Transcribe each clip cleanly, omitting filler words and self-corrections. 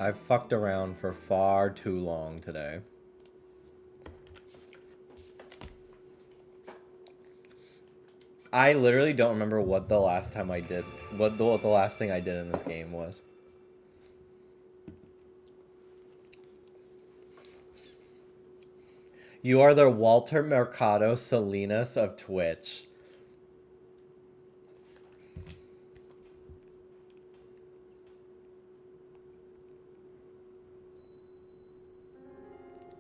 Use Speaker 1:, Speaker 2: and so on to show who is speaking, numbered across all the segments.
Speaker 1: I've fucked around for far too long today. I literally don't remember what the last time I did, what the last thing I did in this game was. You are the Walter Mercado Salinas of Twitch.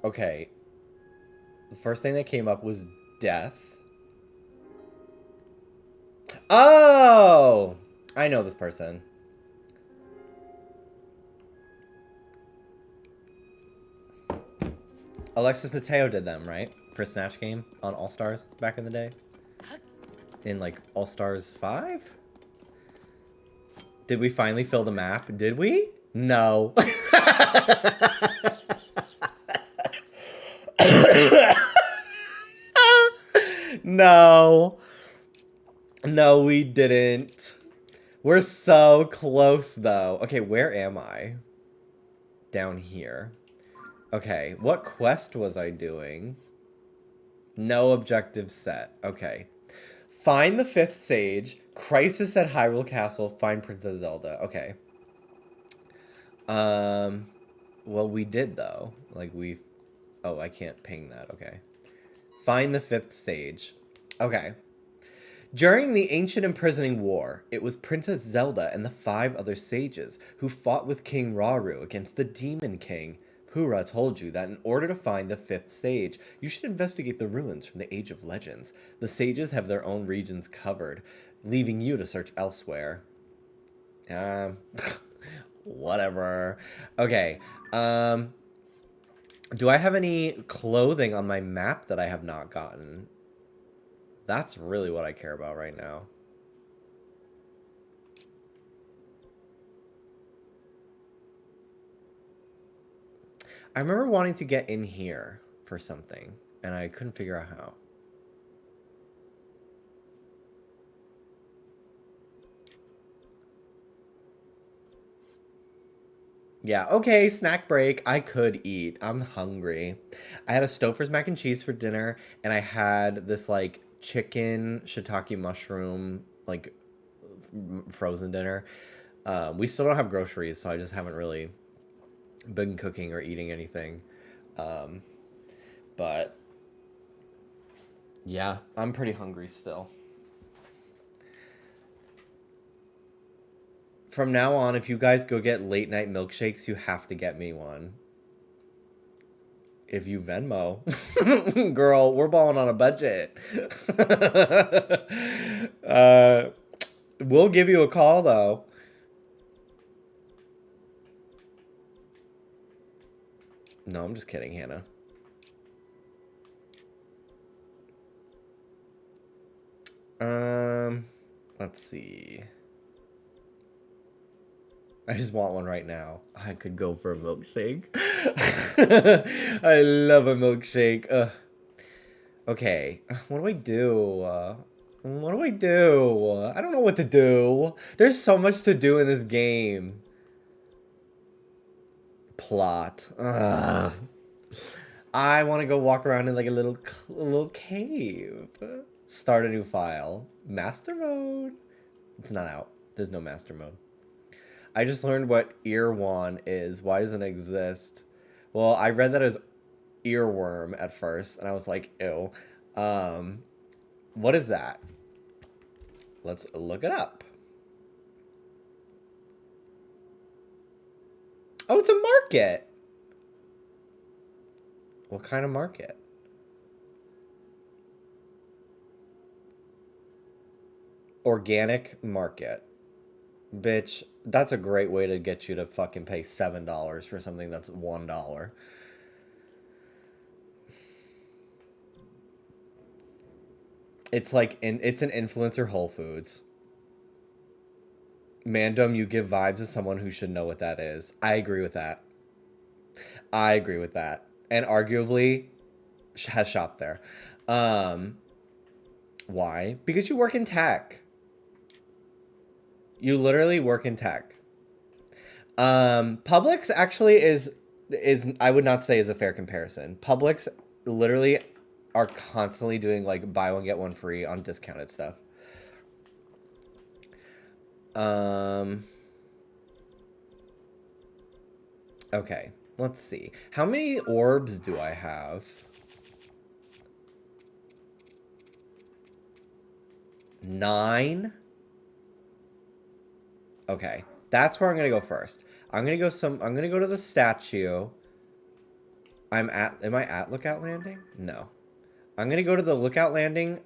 Speaker 1: Okay. The first thing that came up was death. Oh! I know this person. Alexis Mateo did them, right? For Snatch Game on All Stars back in the day. In like All Stars 5? Did we finally fill the map? Did we? No. No. No, we didn't. We're so close, though. Okay, where am I? Down here. Okay, what quest was I doing? No objective set. Okay. Find the fifth sage. Crisis at Hyrule Castle. Find Princess Zelda. Okay. Well, we did, though. Like, we... Oh, I can't ping that. Okay. Find the fifth sage. Okay. During the ancient imprisoning war, it was Princess Zelda and the 5 other sages who fought with King Rauru against the Demon King. Pura told you that in order to find the 5th sage, you should investigate the ruins from the Age of Legends. The sages have their own regions covered, leaving you to search elsewhere. Whatever. Okay, do I have any clothing on my map that I have not gotten? That's really what I care about right now. I remember wanting to get in here for something, and I couldn't figure out how. Yeah, okay, snack break. I could eat. I'm hungry. I had a Stouffer's mac and cheese for dinner, and I had this, like, chicken shiitake mushroom, like, frozen dinner. We still don't have groceries, so I just haven't really been cooking or eating anything. Um, but, yeah, I'm pretty hungry still. From now on, if you guys go get late night milkshakes, you have to get me one. If you Venmo. Girl, we're balling on a budget. uh, we'll give you a call, though. No, I'm just kidding, Hannah. Let's see. I just want one right now. I could go for a milkshake. I love a milkshake. Okay, what do I do? What do I do? I don't know what to do. There's so much to do in this game. Plot. Ugh. I want to go walk around in like a little cave. Start a new file. Master mode. It's not out. There's no master mode. I just learned what earwan is. Why doesn't it exist? Well, I read that as earworm at first, and I was like, ew. Um, what is that? Let's look it up. Oh, it's a market. What kind of market? Organic market. Bitch, that's a great way to get you to fucking pay $7 for something that's $1. It's like it's an influencer Whole Foods. Mandom, you give vibes to someone who should know what that is. I agree with that. I agree with that. And arguably has shopped there. Um, why? Because you work in tech. You literally work in tech. Publix actually is I would not say is a fair comparison. Publix literally are constantly doing like buy one get one free on discounted stuff. Um okay, let's see. How many orbs do I have? 9. Okay. That's where I'm going to go first. I'm going to go to the statue. Am I at Lookout Landing? No. I'm going to go to the Lookout Landing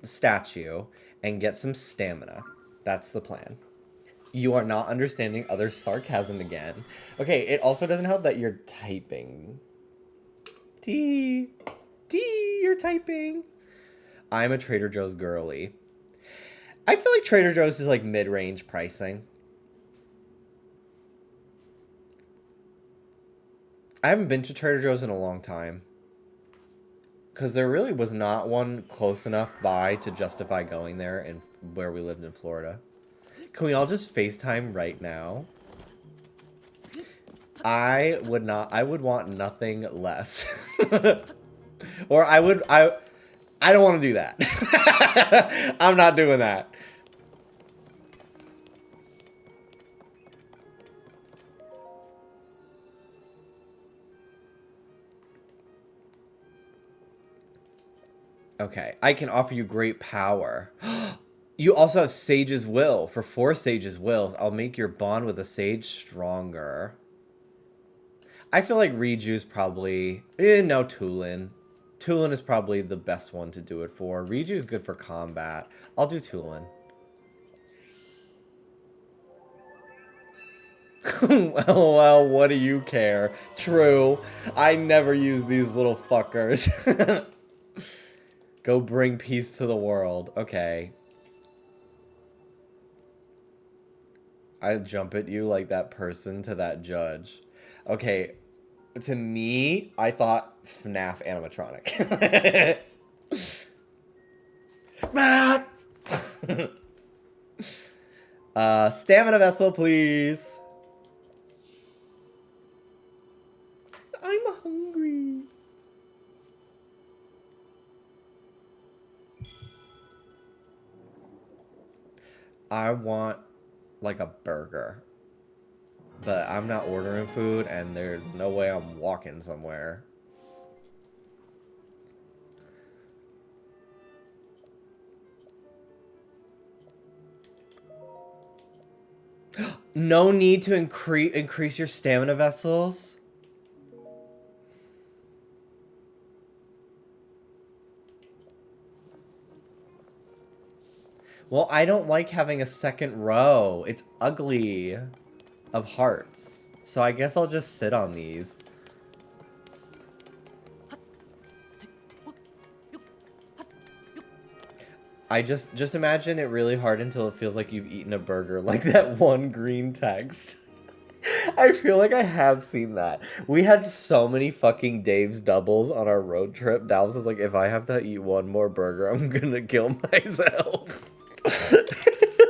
Speaker 1: statue and get some stamina. That's the plan. You are not understanding other sarcasm again. Okay, it also doesn't help that you're typing. T, you're typing. I'm a Trader Joe's girly. I feel like Trader Joe's is like mid-range pricing. I haven't been to Trader Joe's in a long time. Because there really was not one close enough by to justify going there in where we lived in Florida. Can we all just FaceTime right now? I would want nothing less. Or I don't want to do that. I'm not doing that. Okay, I can offer you great power. You also have Sage's Will. For 4 Sage's Wills, I'll make your bond with a Sage stronger. I feel like Riju's probably... no, Tulin. Tulin is probably the best one to do it for. Riju is good for combat. I'll do Tulin. Well, what do you care? True. I never use these little fuckers. Go bring peace to the world. Okay. I jump at you like that person to that judge. Okay. To me, I thought FNAF animatronic. Stamina vessel, please. I'm hungry. I want like a burger. But I'm not ordering food and there's no way I'm walking somewhere. No need to increase your stamina vessels. Well, I don't like having a second row. It's ugly of hearts. So I guess I'll just sit on these. I just imagine it really hard until it feels like you've eaten a burger, like that one green text. I feel like I have seen that. We had so many fucking Dave's doubles on our road trip. Dallas was like, if I have to eat one more burger, I'm gonna kill myself.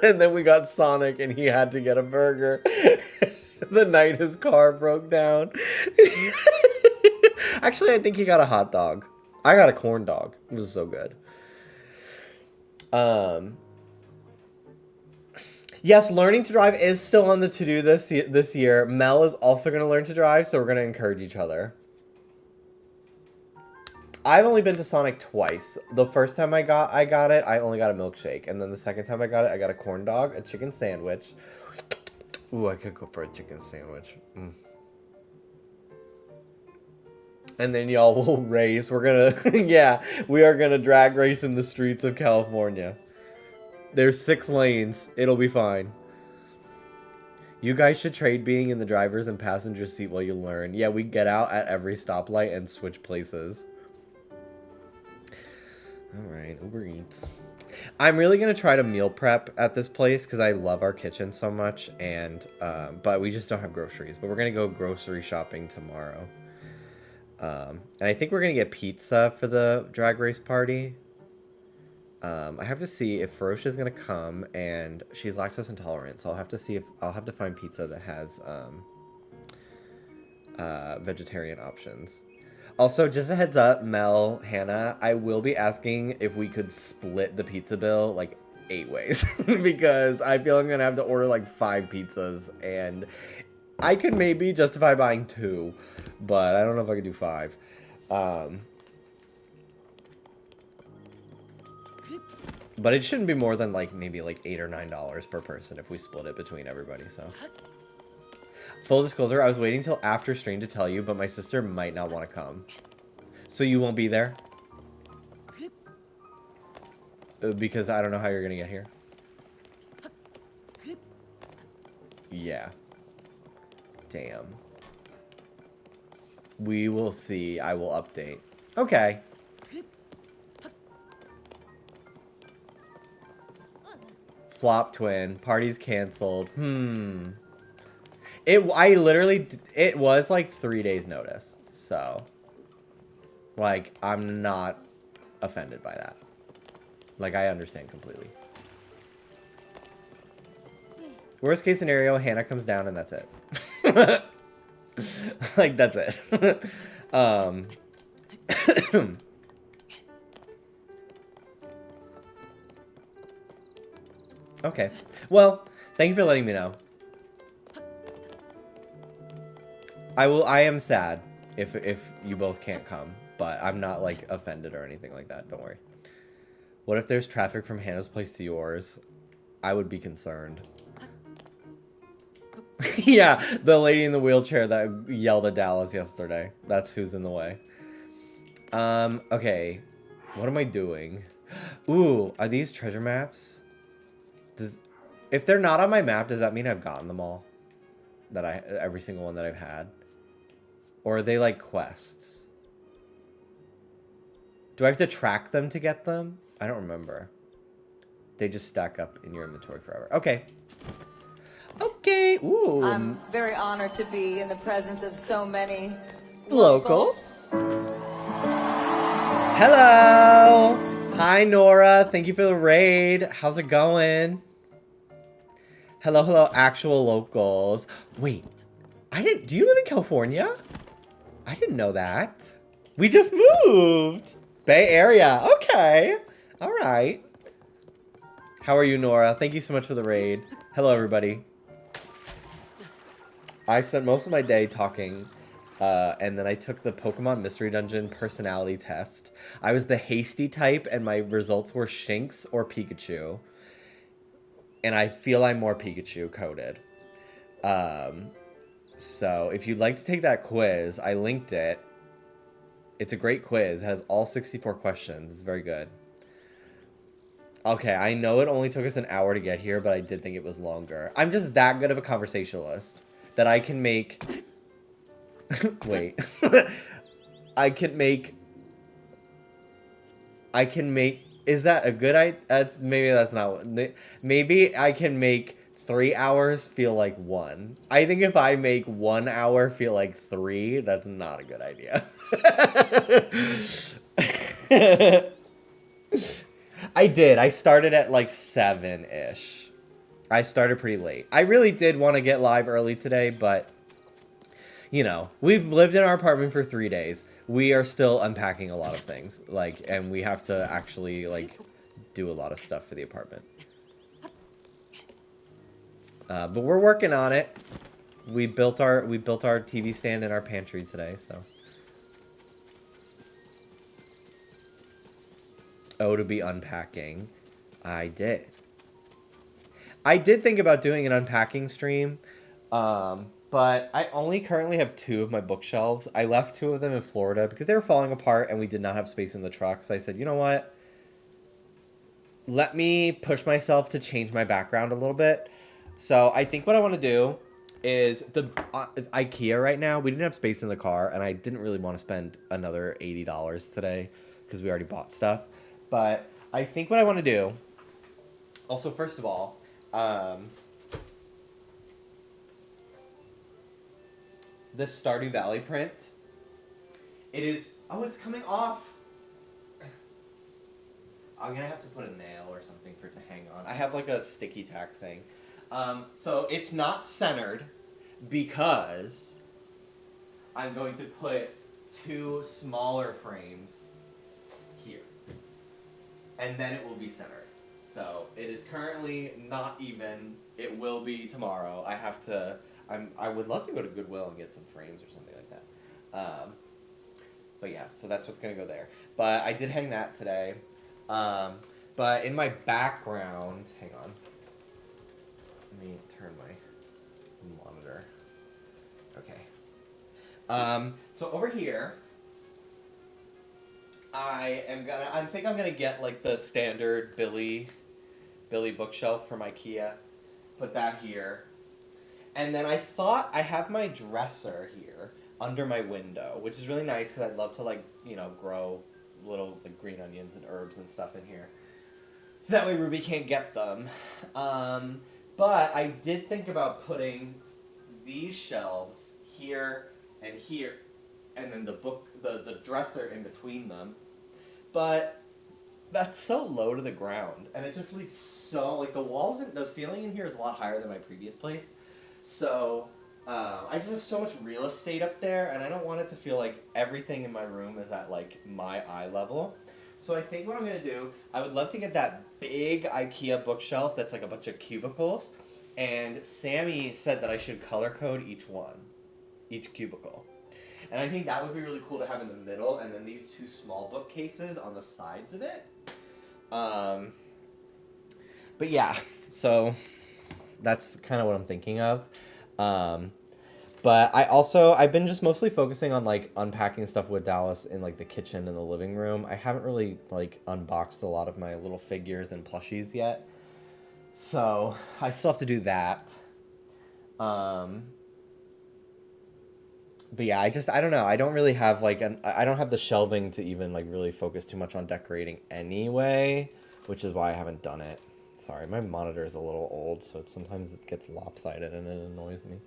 Speaker 1: And then we got Sonic and he had to get a burger. The night his car broke down. Actually, I think he got a hot dog. I got a corn dog. It was so good. Yes, learning to drive is still on the to-do this year. Mel is also going to learn to drive, so we're going to encourage each other. I've only been to Sonic twice. The first time I got it, I only got a milkshake. And then the second time I got it, I got a corn dog, a chicken sandwich. Ooh, I could go for a chicken sandwich. And then y'all will race. We're gonna, yeah, we are gonna drag race in the streets of California. There's 6 lanes. It'll be fine. You guys should trade being in the driver's and passenger seat while you learn. Yeah, we get out at every stoplight and switch places. Alright, Uber Eats. I'm really going to try to meal prep at this place because I love our kitchen so much. And but we just don't have groceries. But we're going to go grocery shopping tomorrow. And I think we're going to get pizza for the drag race party. I have to see if Ferocia's gonna come, and she's lactose intolerant, so I'll have to see if I'll have to find pizza that has vegetarian options. Also, just a heads up, Mel, Hannah, I will be asking if we could split the pizza bill like 8 ways because I feel I'm gonna have to order like 5 pizzas, and I could maybe justify buying 2, but I don't know if I could do 5. But it shouldn't be more than like maybe like $8 or $9 per person if we split it between everybody. So, full disclosure, I was waiting till after stream to tell you, but my sister might not want to come. So you won't be there? Because I don't know how you're gonna get here. Yeah. Damn. We will see. I will update. Okay. Flop twin. Party's canceled. It was like 3 days notice. So, like, I'm not offended by that. Like, I understand completely. Worst case scenario, Hannah comes down and that's it. Like, that's it. Okay. Well, thank you for letting me know. I am sad if you both can't come, but I'm not like offended or anything like that. Don't worry. What if there's traffic from Hannah's place to yours? I would be concerned. Yeah, the lady in the wheelchair that yelled at Dallas yesterday. That's who's in the way. Okay. What am I doing? Ooh, are these treasure maps? If they're not on my map, does that mean I've gotten them all? Every single one that I've had? Or are they like quests? Do I have to track them to get them? I don't remember. They just stack up in your inventory forever. Okay. Okay. Ooh.
Speaker 2: I'm very honored to be in the presence of so many
Speaker 1: locals. Hello. Hi, Nora. Thank you for the raid. How's it going? Hello, hello, actual locals. Wait, do you live in California? I didn't know that. We just moved. Bay Area. Okay. All right. How are you, Nora? Thank you so much for the raid. Hello, everybody. I spent most of my day talking, and then I took the Pokemon Mystery Dungeon personality test. I was the hasty type, and my results were Shinx or Pikachu. And I feel I'm more Pikachu coded. So if you'd like to take that quiz, I linked it. It's a great quiz. It has all 64 questions. It's very good. Okay, I know it only took us an hour to get here, but I did think it was longer. I'm just that good of a conversationalist that I can make... Wait. I can make... Is that a good idea? Maybe that's not... Maybe I can make 3 hours feel like 1. I think if I make 1 hour feel like 3, that's not a good idea. I did. I started at like 7-ish. I started pretty late. I really did want to get live early today, but... You know, we've lived in our apartment for 3 days. We are still unpacking a lot of things, like, and we have to actually, like, do a lot of stuff for the apartment. But we're working on it. We built our TV stand in our pantry today, so. Oh, to be unpacking. I did. I did think about doing an unpacking stream, but I only currently have 2 of my bookshelves. I left 2 of them in Florida because they were falling apart and we did not have space in the truck. So I said, you know what? Let me push myself to change my background a little bit. So I think what I want to do is the IKEA right now. We didn't have space in the car and I didn't really want to spend another $80 today because we already bought stuff. But I think what I want to do, also, first of all, this Stardew Valley print. It is... Oh, it's coming off. I'm gonna have to put a nail or something for it to hang on. I have like a sticky tack thing. So it's not centered because I'm going to put 2 smaller frames here. And then it will be centered. So it is currently not even. It will be tomorrow. I have to. I would love to go to Goodwill and get some frames or something like that. But yeah, so that's what's gonna go there. But I did hang that today. But in my background, hang on. Let me turn my monitor. Okay. So over here, I think I'm gonna get like the standard Billy bookshelf from IKEA. Put that here. And then I thought I have my dresser here under my window, which is really nice because I'd love to like, grow little like green onions and herbs and stuff in here. So that way Ruby can't get them. But I did think about putting these shelves here, and then the dresser in between them. But that's so low to the ground, and it just leaves the ceiling in here is a lot higher than my previous place. So I just have so much real estate up there, and I don't want it to feel like everything in my room is at like my eye level. So I think what I'm gonna do, I would love to get that big IKEA bookshelf that's like a bunch of cubicles, and Sammy said that I should color code each cubicle. And I think that would be really cool to have in the middle, and then these 2 small bookcases on the sides of it. But yeah, so that's kind of what I'm thinking of. But I've been just mostly focusing on like unpacking stuff with Dallas in like the kitchen and the living room. I haven't really like unboxed a lot of my little figures and plushies yet. So I still have to do that. But yeah, I don't know. I don't really have like I don't have the shelving to even like really focus too much on decorating anyway, which is why I haven't done it. Sorry, my monitor is a little old, so sometimes it gets lopsided and it annoys me.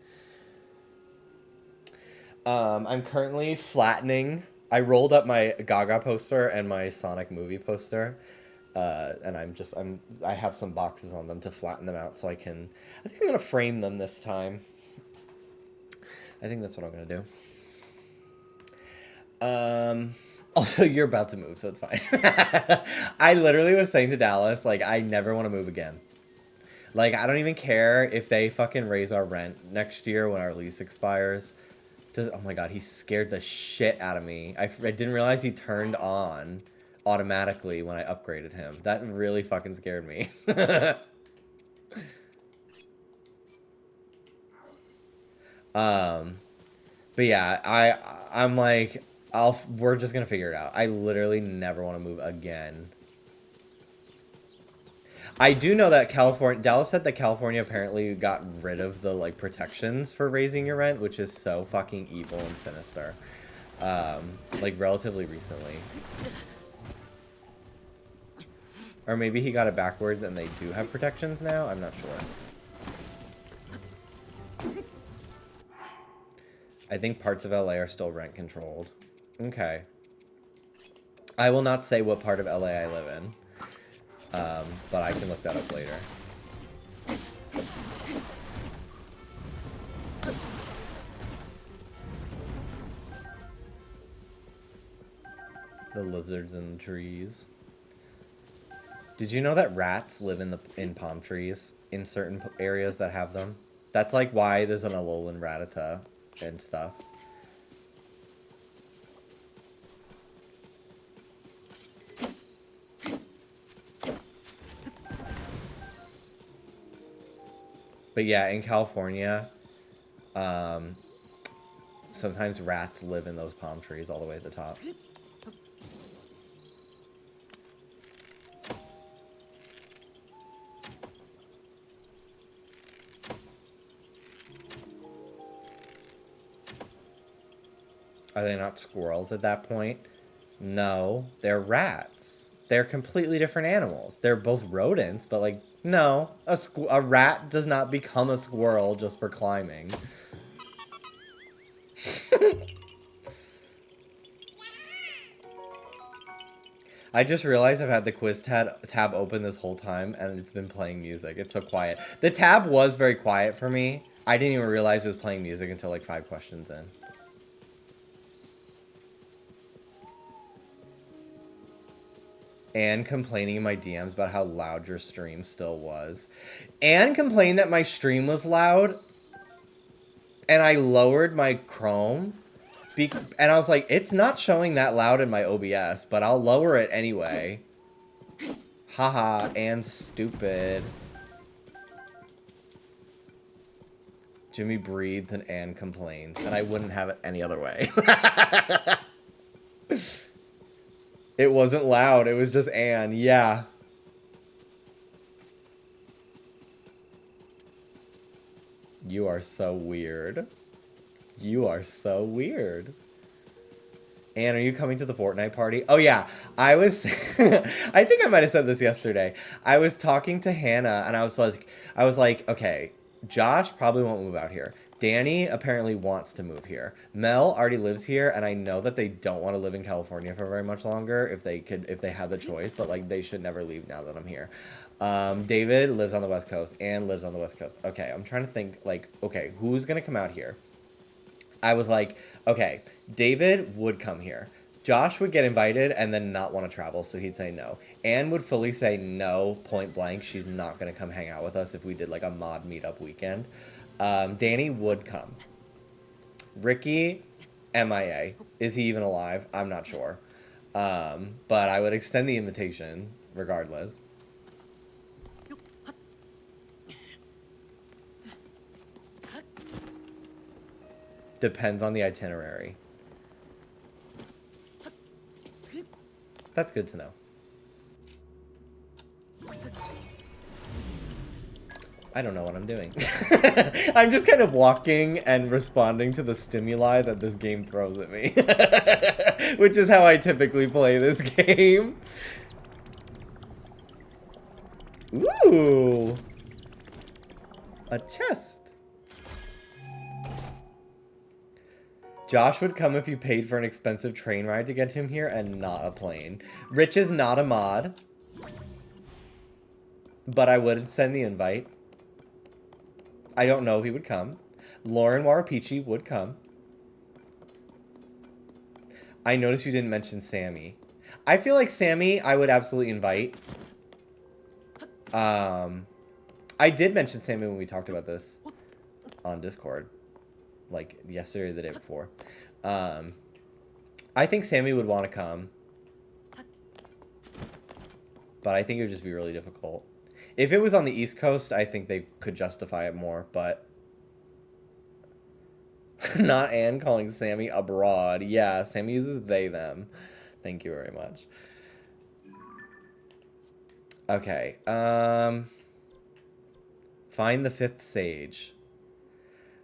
Speaker 1: I'm currently flattening. I rolled up my Gaga poster and my Sonic movie poster, and I have some boxes on them to flatten them out so I think I'm gonna frame them this time. I think that's what I'm gonna do. Also, you're about to move, so it's fine. I literally was saying to Dallas, like, I never want to move again. Like, I don't even care if they fucking raise our rent next year when our lease expires. Oh my god, he scared the shit out of me. I didn't realize he turned on automatically when I upgraded him. That really fucking scared me. But yeah, I'm like, we're just gonna figure it out. I literally never want to move again. I do know that Dallas said that California apparently got rid of the like protections for raising your rent, which is so fucking evil and sinister. Like relatively recently. Or maybe he got it backwards and they do have protections now? I'm not sure. I think parts of LA are still rent controlled. Okay. I will not say what part of LA I live in. But I can look that up later. The lizards in the trees. Did you know that rats live in palm trees in certain areas that have them? That's like why there's an Alolan Rattata and stuff. But yeah, in California, sometimes rats live in those palm trees all the way at the top. Are they not squirrels at that point? No, they're rats. They're completely different animals. They're both rodents, but like, no, a rat does not become a squirrel just for climbing. I just realized I've had the quiz tab open this whole time, and it's been playing music. It's so quiet. The tab was very quiet for me. I didn't even realize it was playing music until like 5 questions in. And complaining in my DMs about how loud your stream still was. And complained that my stream was loud. And I lowered my Chrome. And I was like, it's not showing that loud in my OBS, but I'll lower it anyway. Haha, and stupid. Jimmy breathes and Anne complains. And I wouldn't have it any other way. It wasn't loud. It was just Anne. Yeah. You are so weird. You are so weird. Anne, are you coming to the Fortnite party? Oh, yeah. I was... I think I might have said this yesterday. I was talking to Hannah, and I was like, okay, Josh probably won't move out here. Danny apparently wants to move here. Mel already lives here, and I know that they don't want to live in California for very much longer if they had the choice, but like they should never leave now that I'm here. David lives on the West Coast. Anne lives on the West Coast. Okay, I'm trying to think like, okay, who's gonna come out here? I was like, okay, David would come here. Josh would get invited and then not want to travel, so he'd say no. Anne would fully say no, point blank. She's not going to come hang out with us if we did like a mod meetup weekend. Danny would come. Ricky, MIA. Is he even alive? I'm not sure. But I would extend the invitation regardless. Depends on the itinerary. That's good to know. I don't know what I'm doing. I'm just kind of walking and responding to the stimuli that this game throws at me. Which is how I typically play this game. Ooh! A chest. Josh would come if you paid for an expensive train ride to get him here and not a plane. Rich is not a mod. But I would send the invite. I don't know if he would come. Lauren Warapichi would come. I noticed you didn't mention Sammy. I feel like Sammy I would absolutely invite. I did mention Sammy when we talked about this on Discord. Like yesterday or the day before. I think Sammy would want to come. But I think it would just be really difficult. If it was on the East Coast, I think they could justify it more, but... Not Anne calling Sammy abroad. Yeah, Sammy uses they, them. Thank you very much. Okay, find the 5th sage.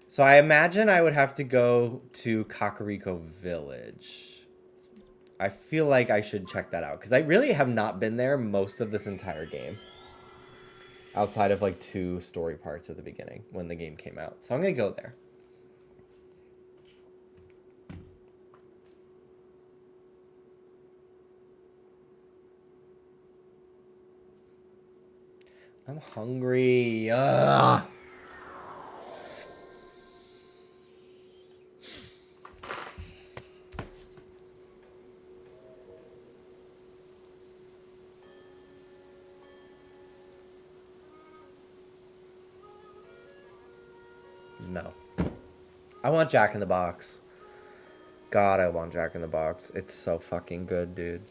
Speaker 1: So I imagine I would have to go to Kakariko Village. I feel like I should check that out, because I really have not been there most of this entire game. Outside of like 2 story parts at the beginning when the game came out. So I'm going to go there. I'm hungry. Ugh. No. I want Jack in the Box. God, I want Jack in the Box. It's so fucking good, dude.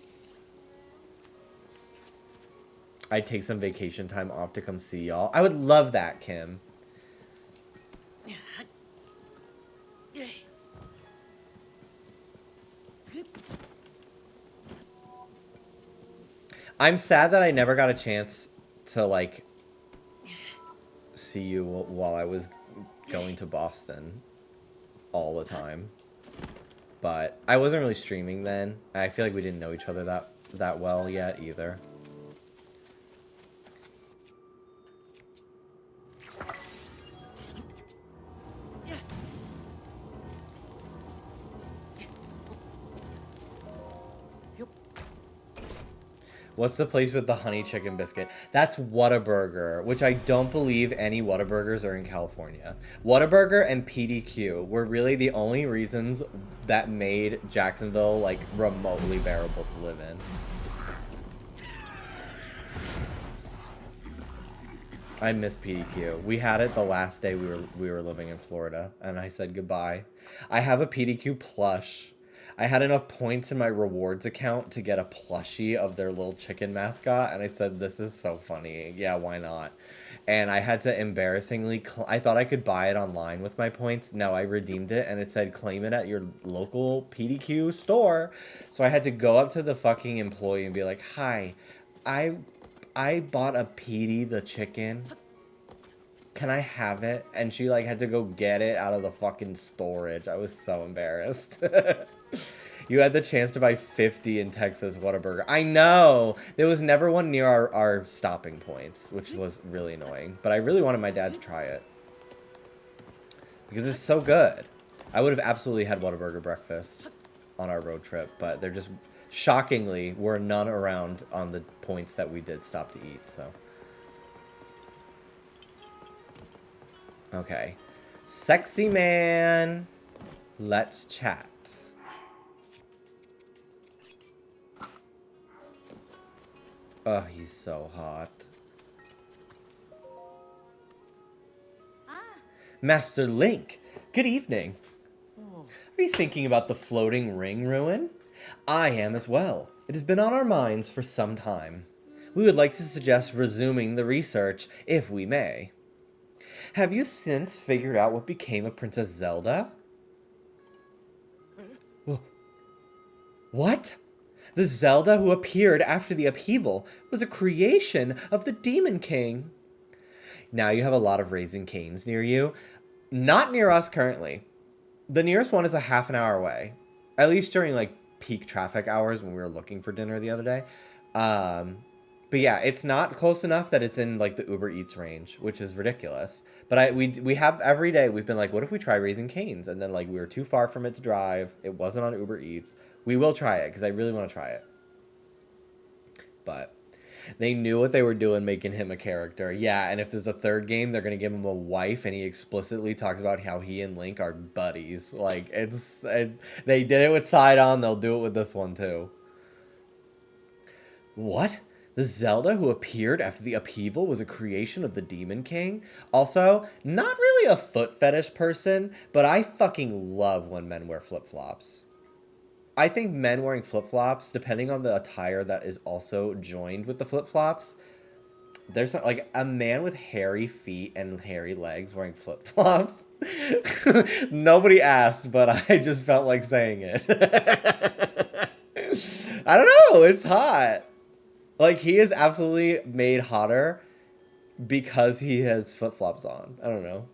Speaker 1: I'd take some vacation time off to come see y'all. I would love that, Kim. I'm sad that I never got a chance to, like, see you while I was going to Boston all the time. But I wasn't really streaming then. I feel like we didn't know each other that well yet either. What's the place with the honey chicken biscuit? That's Whataburger, which I don't believe any Whataburgers are in California. Whataburger and PDQ were really the only reasons that made Jacksonville like remotely bearable to live in. I miss PDQ. We had it the last day we were living in Florida, and I said goodbye. I have a PDQ plush. I had enough points in my rewards account to get a plushie of their little chicken mascot, and I said, this is so funny. Yeah, why not? And I had to embarrassingly, I thought I could buy it online with my points. No, I redeemed it, and it said claim it at your local PDQ store. So I had to go up to the fucking employee and be like, hi, I bought a PD the chicken. Can I have it? And she like had to go get it out of the fucking storage. I was so embarrassed. You had the chance to buy 50 in Texas Whataburger. I know! There was never one near our stopping points, which was really annoying. But I really wanted my dad to try it. Because it's so good. I would have absolutely had Whataburger breakfast on our road trip, but they're just... Shockingly, were none around on the points that we did stop to eat, so. Okay. Sexy man. Let's chat. Oh, he's so hot. Master Link, good evening. Are you thinking about the floating ring ruin? I am as well. It has been on our minds for some time. We would like to suggest resuming the research, if we may. Have you since figured out what became of Princess Zelda? What? The Zelda who appeared after the upheaval was a creation of the Demon King. Now you have a lot of Raising Canes near you. Not near us currently. The nearest one is a half an hour away. At least during like peak traffic hours when we were looking for dinner the other day. But yeah, it's not close enough that it's in like the Uber Eats range, which is ridiculous. But we have every day we've been like, what if we try Raising Cane's? And then like we were too far from it to drive. It wasn't on Uber Eats. We will try it because I really want to try it. But they knew what they were doing making him a character. Yeah, and if there's a third game, they're going to give him a wife, and he explicitly talks about how he and Link are buddies. Like, they did it with Sidon, they'll do it with this one too. What? The Zelda who appeared after the upheaval was a creation of the Demon King? Also, not really a foot fetish person, but I fucking love when men wear flip-flops. I think men wearing flip-flops, depending on the attire that is also joined with the flip-flops, there's like a man with hairy feet and hairy legs wearing flip-flops. Nobody asked, but I just felt like saying it. I don't know, it's hot. Like, he is absolutely made hotter because he has flip-flops on. I don't know.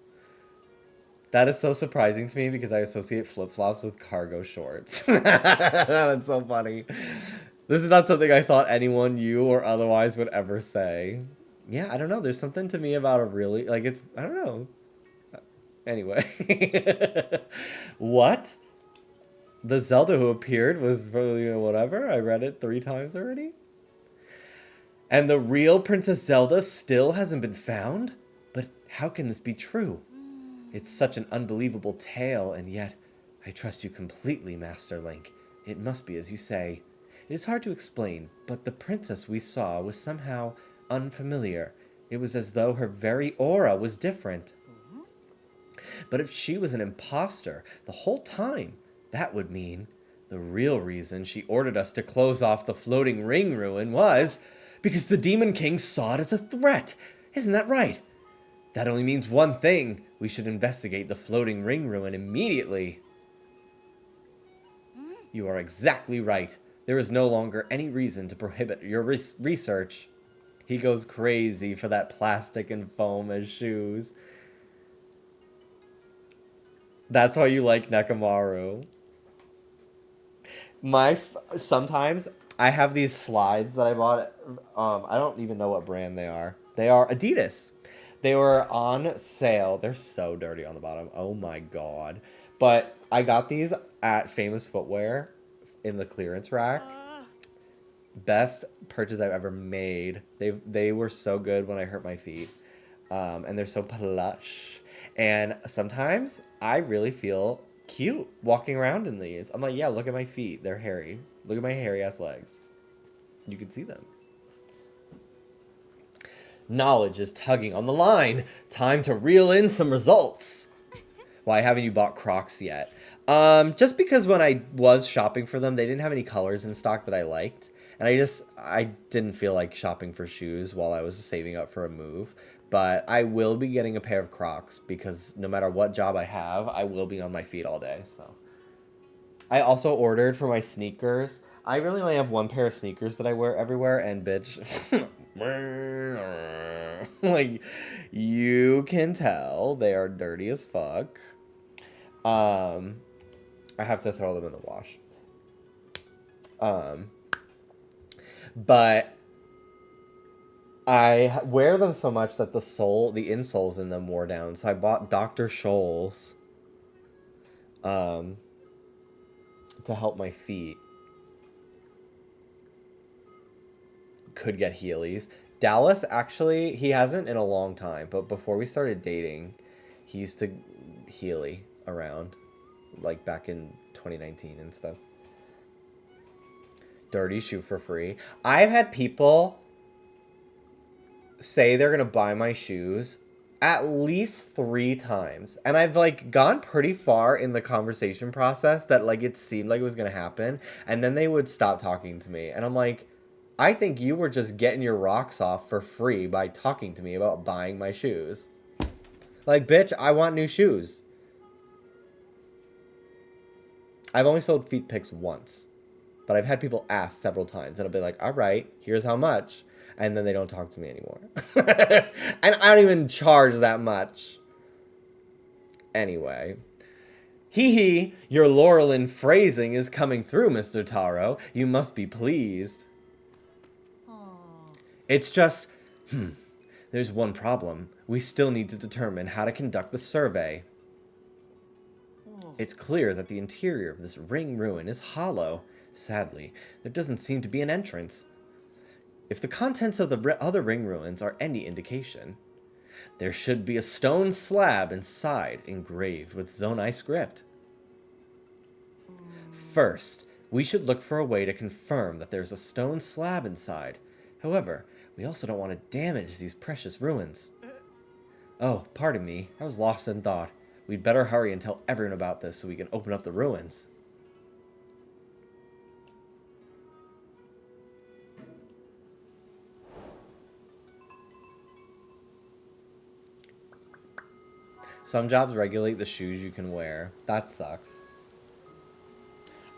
Speaker 1: That is so surprising to me because I associate flip-flops with cargo shorts. That's so funny. This is not something I thought anyone, you or otherwise, would ever say. Yeah, I don't know. There's something to me about a really... Like, it's... I don't know. Anyway. What? The Zelda who appeared was probably whatever. I read it 3 times already. And the real Princess Zelda still hasn't been found? But how can this be true? It's such an unbelievable tale, and yet I trust you completely, Master Link. It must be as you say. It is hard to explain, but the princess we saw was somehow unfamiliar. It was as though her very aura was different. But if she was an imposter the whole time, that would mean the real reason she ordered us to close off the floating ring ruin was because the Demon King saw it as a threat. Isn't that right? That only means one thing. We should investigate the floating ring ruin immediately. You are exactly right. There is no longer any reason to prohibit your research. He goes crazy for that plastic and foam as shoes. That's why you like Nekomaru. Sometimes I have these slides that I bought. I don't even know what brand they are. They are Adidas. They were on sale. They're so dirty on the bottom. Oh my god. But I got these at Famous Footwear in the clearance rack. Best purchase I've ever made. They were so good when I hurt my feet. And they're so plush. And sometimes I really feel cute walking around in these. I'm like, yeah, look at my feet. They're hairy. Look at my hairy ass legs. You can see them. Knowledge is tugging on the line. Time to reel in some results. Why haven't you bought Crocs yet? Just because when I was shopping for them, they didn't have any colors in stock that I liked. And I didn't feel like shopping for shoes while I was saving up for a move. But I will be getting a pair of Crocs because no matter what job I have, I will be on my feet all day. So I also ordered for my sneakers. I really only have one pair of sneakers that I wear everywhere, and bitch, like you can tell they are dirty as fuck. I have to throw them in the wash. But I wear them so much that the insoles in them wore down. So I bought Dr. Scholl's to help my feet. Could get Heelys. Dallas, actually, he hasn't in a long time, but before we started dating, he used to Heely around, like back in 2019 and stuff. Dirty shoe for free. I've had people say they're gonna buy my shoes at least 3 times, and I've like gone pretty far in the conversation process that like it seemed like it was gonna happen, and then they would stop talking to me, and I'm like, I think you were just getting your rocks off for free by talking to me about buying my shoes. Like, bitch, I want new shoes. I've only sold feet pics once, but I've had people ask several times, and I'll be like, all right, here's how much. And then they don't talk to me anymore. And I don't even charge that much. Anyway. Hee hee, your Laurelin phrasing is coming through, Mr. Taro. You must be pleased. It's just, there's one problem. We still need to determine how to conduct the survey. It's clear that the interior of this ring ruin is hollow. Sadly, there doesn't seem to be an entrance. If the contents of the other ring ruins are any indication, there should be a stone slab inside engraved with Zonai script. First, we should look for a way to confirm that there's a stone slab inside. However, we also don't want to damage these precious ruins. Oh, pardon me. I was lost in thought. We'd better hurry and tell everyone about this so we can open up the ruins. Some jobs regulate the shoes you can wear. That sucks.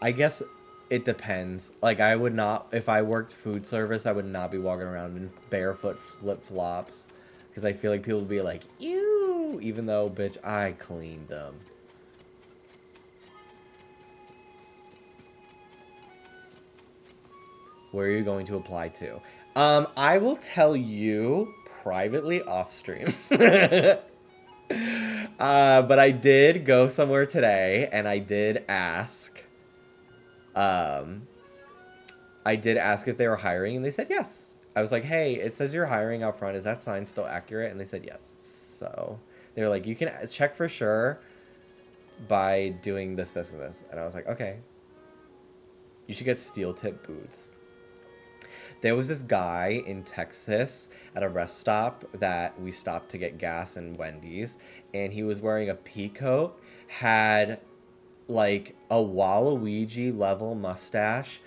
Speaker 1: I guess it depends. Like, I would not, if I worked food service, I would not be walking around in barefoot flip-flops. Because I feel like people would be like, ew, even though, bitch, I cleaned them. Where are you going to apply to? I will tell you privately off stream. But I did go somewhere today, and I did ask. I did ask if they were hiring, and they said yes. I was like, hey, it says you're hiring out front. Is that sign still accurate? And they said yes. So they were like, you can check for sure by doing this, this, and this. And I was like, okay. You should get steel tip boots. There was this guy in Texas at a rest stop that we stopped to get gas in Wendy's, and he was wearing a pea coat, had like a Waluigi level mustache.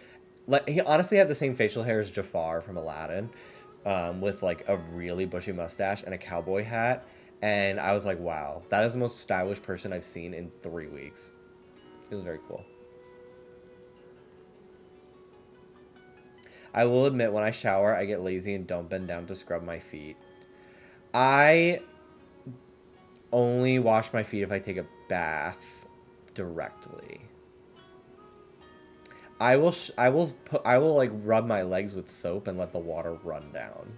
Speaker 1: Like, he honestly had the same facial hair as Jafar from Aladdin, with like a really bushy mustache and a cowboy hat. And I was like, wow, that is the most stylish person I've seen in 3 weeks. It was very cool. I will admit, when I shower, I get lazy and don't bend down to scrub my feet. I only wash my feet if I take a bath directly. I will like rub my legs with soap and let the water run down.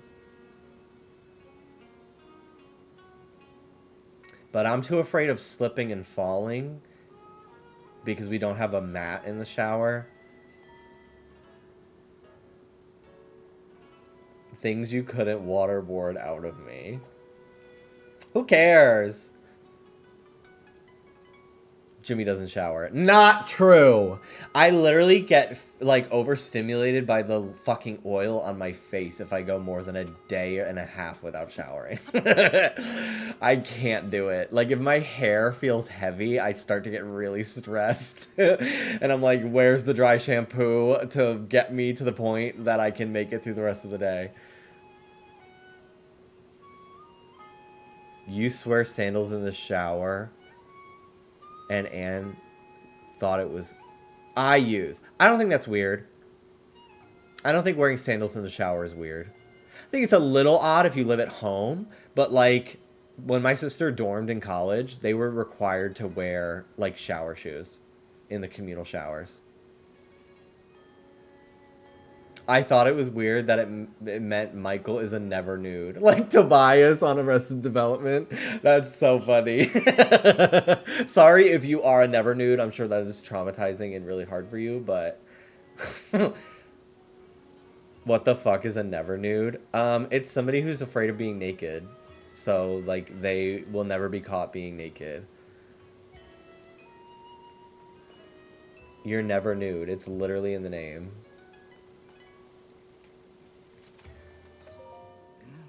Speaker 1: But I'm too afraid of slipping and falling because we don't have a mat in the shower. Things you couldn't waterboard out of me. Who cares? Jimmy doesn't shower. Not true. I literally get like overstimulated by the fucking oil on my face if I go more than a day and a half without showering. I can't do it. Like if my hair feels heavy, I start to get really stressed. And I'm like, where's the dry shampoo to get me to the point that I can make it through the rest of the day? You swear sandals in the shower? And Anne thought it was... I don't think that's weird. I don't think wearing sandals in the shower is weird. I think it's a little odd if you live at home, but like when my sister dormed in college, they were required to wear like shower shoes in the communal showers. I thought it was weird that it meant Michael is a never nude. Like Tobias on Arrested Development. That's so funny. Sorry if you are a never nude. I'm sure that is traumatizing and really hard for you, but... What the fuck is a never nude? It's somebody who's afraid of being naked. So, like, they will never be caught being naked. You're never nude. It's literally in the name.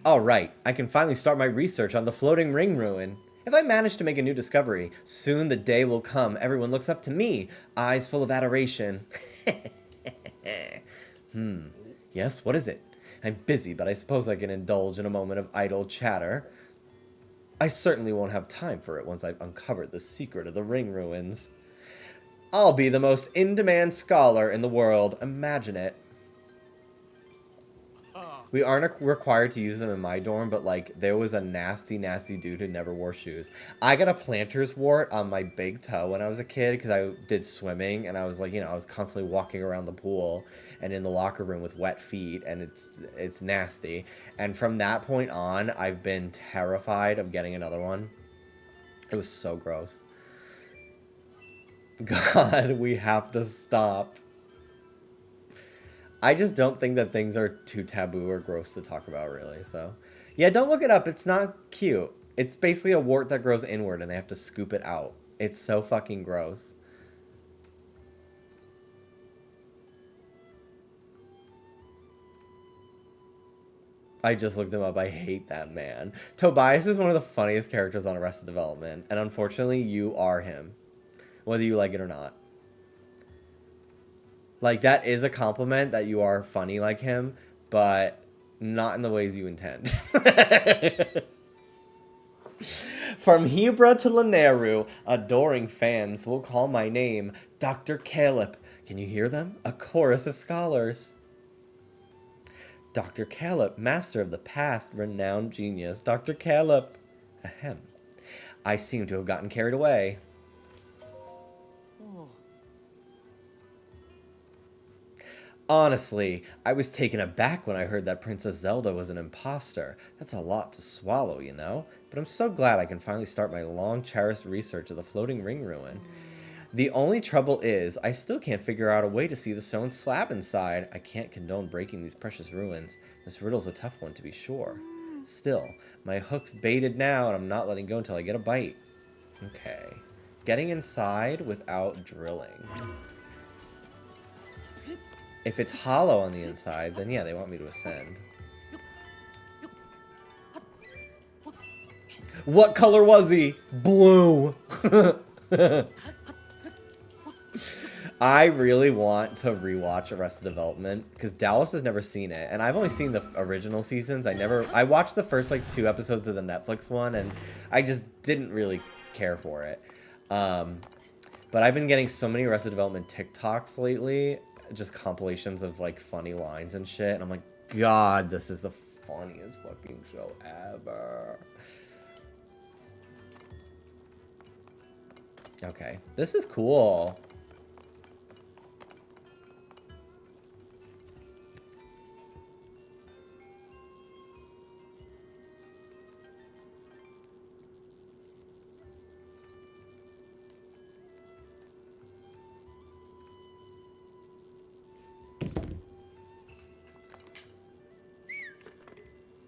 Speaker 1: Alright, I can finally start my research on the floating ring ruin. If I manage to make a new discovery, soon the day will come everyone looks up to me, eyes full of adoration. Yes, what is it? I'm busy, but I suppose I can indulge in a moment of idle chatter. I certainly won't have time for it once I've uncovered the secret of the ring ruins. I'll be the most in-demand scholar in the world. Imagine it. We aren't required to use them in my dorm, but, like, there was a nasty, nasty dude who never wore shoes. I got a planter's wart on my big toe when I was a kid because I did swimming, and I was, like, you know, I was constantly walking around the pool and in the locker room with wet feet, and it's nasty. And from that point on, I've been terrified of getting another one. It was so gross. God, we have to stop. I just don't think that things are too taboo or gross to talk about, really. So, yeah, don't look it up. It's not cute. It's basically a wart that grows inward, and they have to scoop it out. It's so fucking gross. I just looked him up. I hate that man. Tobias is one of the funniest characters on Arrested Development, and unfortunately, you are him, whether you like it or not. Like, that is a compliment that you are funny like him, but not in the ways you intend. From Hebra to Laneru, adoring fans will call my name Dr. Caleb. Can you hear them? A chorus of scholars. Dr. Caleb, master of the past, renowned genius. Dr. Caleb. Ahem. I seem to have gotten carried away. Honestly, I was taken aback when I heard that Princess Zelda was an imposter. That's a lot to swallow, you know? But I'm so glad I can finally start my long-cherished research of the floating ring ruin. The only trouble is, I still can't figure out a way to see the stone slab inside. I can't condone breaking these precious ruins. This riddle's a tough one, to be sure. Still, my hook's baited now, and I'm not letting go until I get a bite. Okay. Getting inside without drilling. If it's hollow on the inside, then yeah, they want me to ascend. What color was he? Blue! I really want to rewatch Arrested Development because Dallas has never seen it, and I've only seen the original seasons. I watched the first like 2 episodes of the Netflix one, and I just didn't really care for it. But I've been getting so many Arrested Development TikToks lately, just compilations of like funny lines and shit, and I'm like, God, this is the funniest fucking show ever. Okay, this is cool.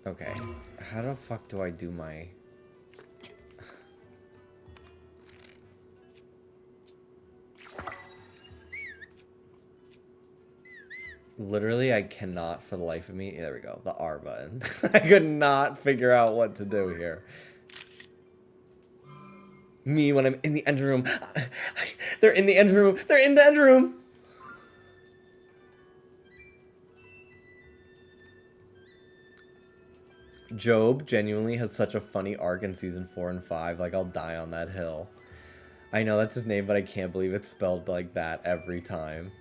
Speaker 1: Okay. How the fuck do I do my... Literally, I cannot for the life of me... There we go. The R button. I could not figure out what to do here. Me when I'm in the engine room. They're in the engine room. They're in the engine room. Job genuinely has such a funny arc in season 4 and 5. Like, I'll die on that hill. I know that's his name, but I can't believe it's spelled like that every time.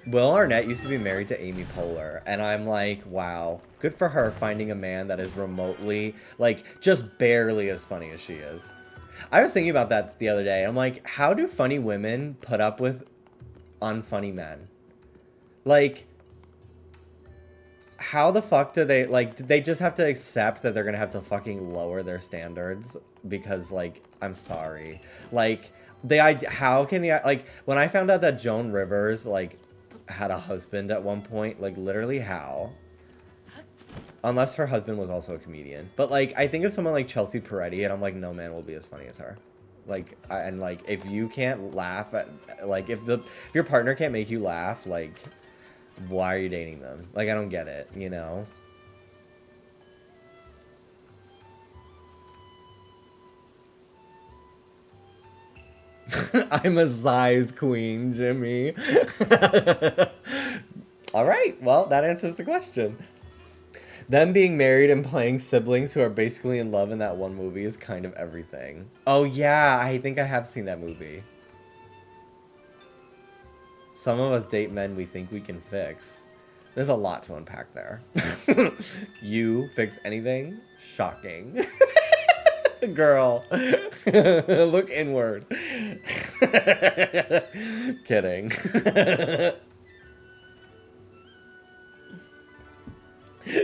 Speaker 1: Will Arnett used to be married to Amy Poehler, and I'm like, wow, good for her finding a man that is remotely, like, just barely as funny as she is. I was thinking about that the other day. I'm like, how do funny women put up with unfunny men? Like, how the fuck do they, like, did they just have to accept that they're gonna have to fucking lower their standards? Because, like, I'm sorry. Like, how can the, like, when I found out that Joan Rivers, like, had a husband at one point, like, literally how? Unless her husband was also a comedian. But, like, I think of someone like Chelsea Peretti, and I'm like, no man will be as funny as her. Like, and, like, if you can't laugh at, like, if your partner can't make you laugh, like, why are you dating them? Like, I don't get it, you know? I'm a size queen, Jimmy. All right, well, that answers the question. Them being married and playing siblings who are basically in love in that one movie is kind of everything. Oh, yeah, I think I have seen that movie. Some of us date men we think we can fix. There's a lot to unpack there. You fix anything? Shocking. Girl. Look inward. Kidding.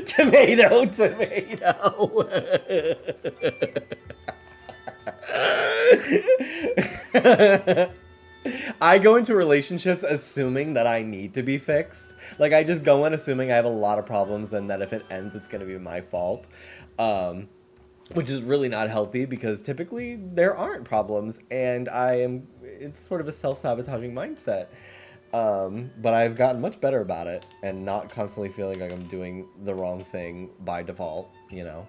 Speaker 1: Tomato, tomato. I go into relationships assuming that I need to be fixed. Like, I just go in assuming I have a lot of problems and that if it ends, it's going to be my fault. Which is really not healthy because typically there aren't problems and it's sort of a self-sabotaging mindset. But I've gotten much better about it and not constantly feeling like I'm doing the wrong thing by default, you know.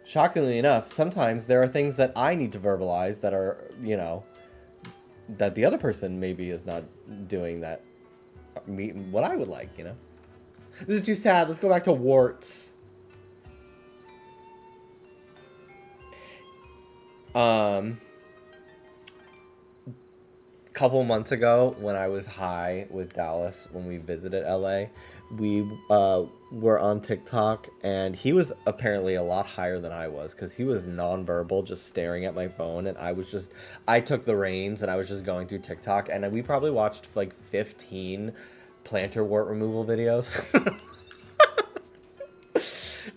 Speaker 1: Shockingly enough, sometimes there are things that I need to verbalize that are, you know, that the other person maybe is not doing that what I would like, you know. This is too sad. Let's go back to warts. Couple months ago when I was high with Dallas when we visited LA, we were on TikTok and he was apparently a lot higher than I was because he was nonverbal, just staring at my phone, and I took the reins and I was just going through TikTok, and we probably watched like 15 plantar wart removal videos.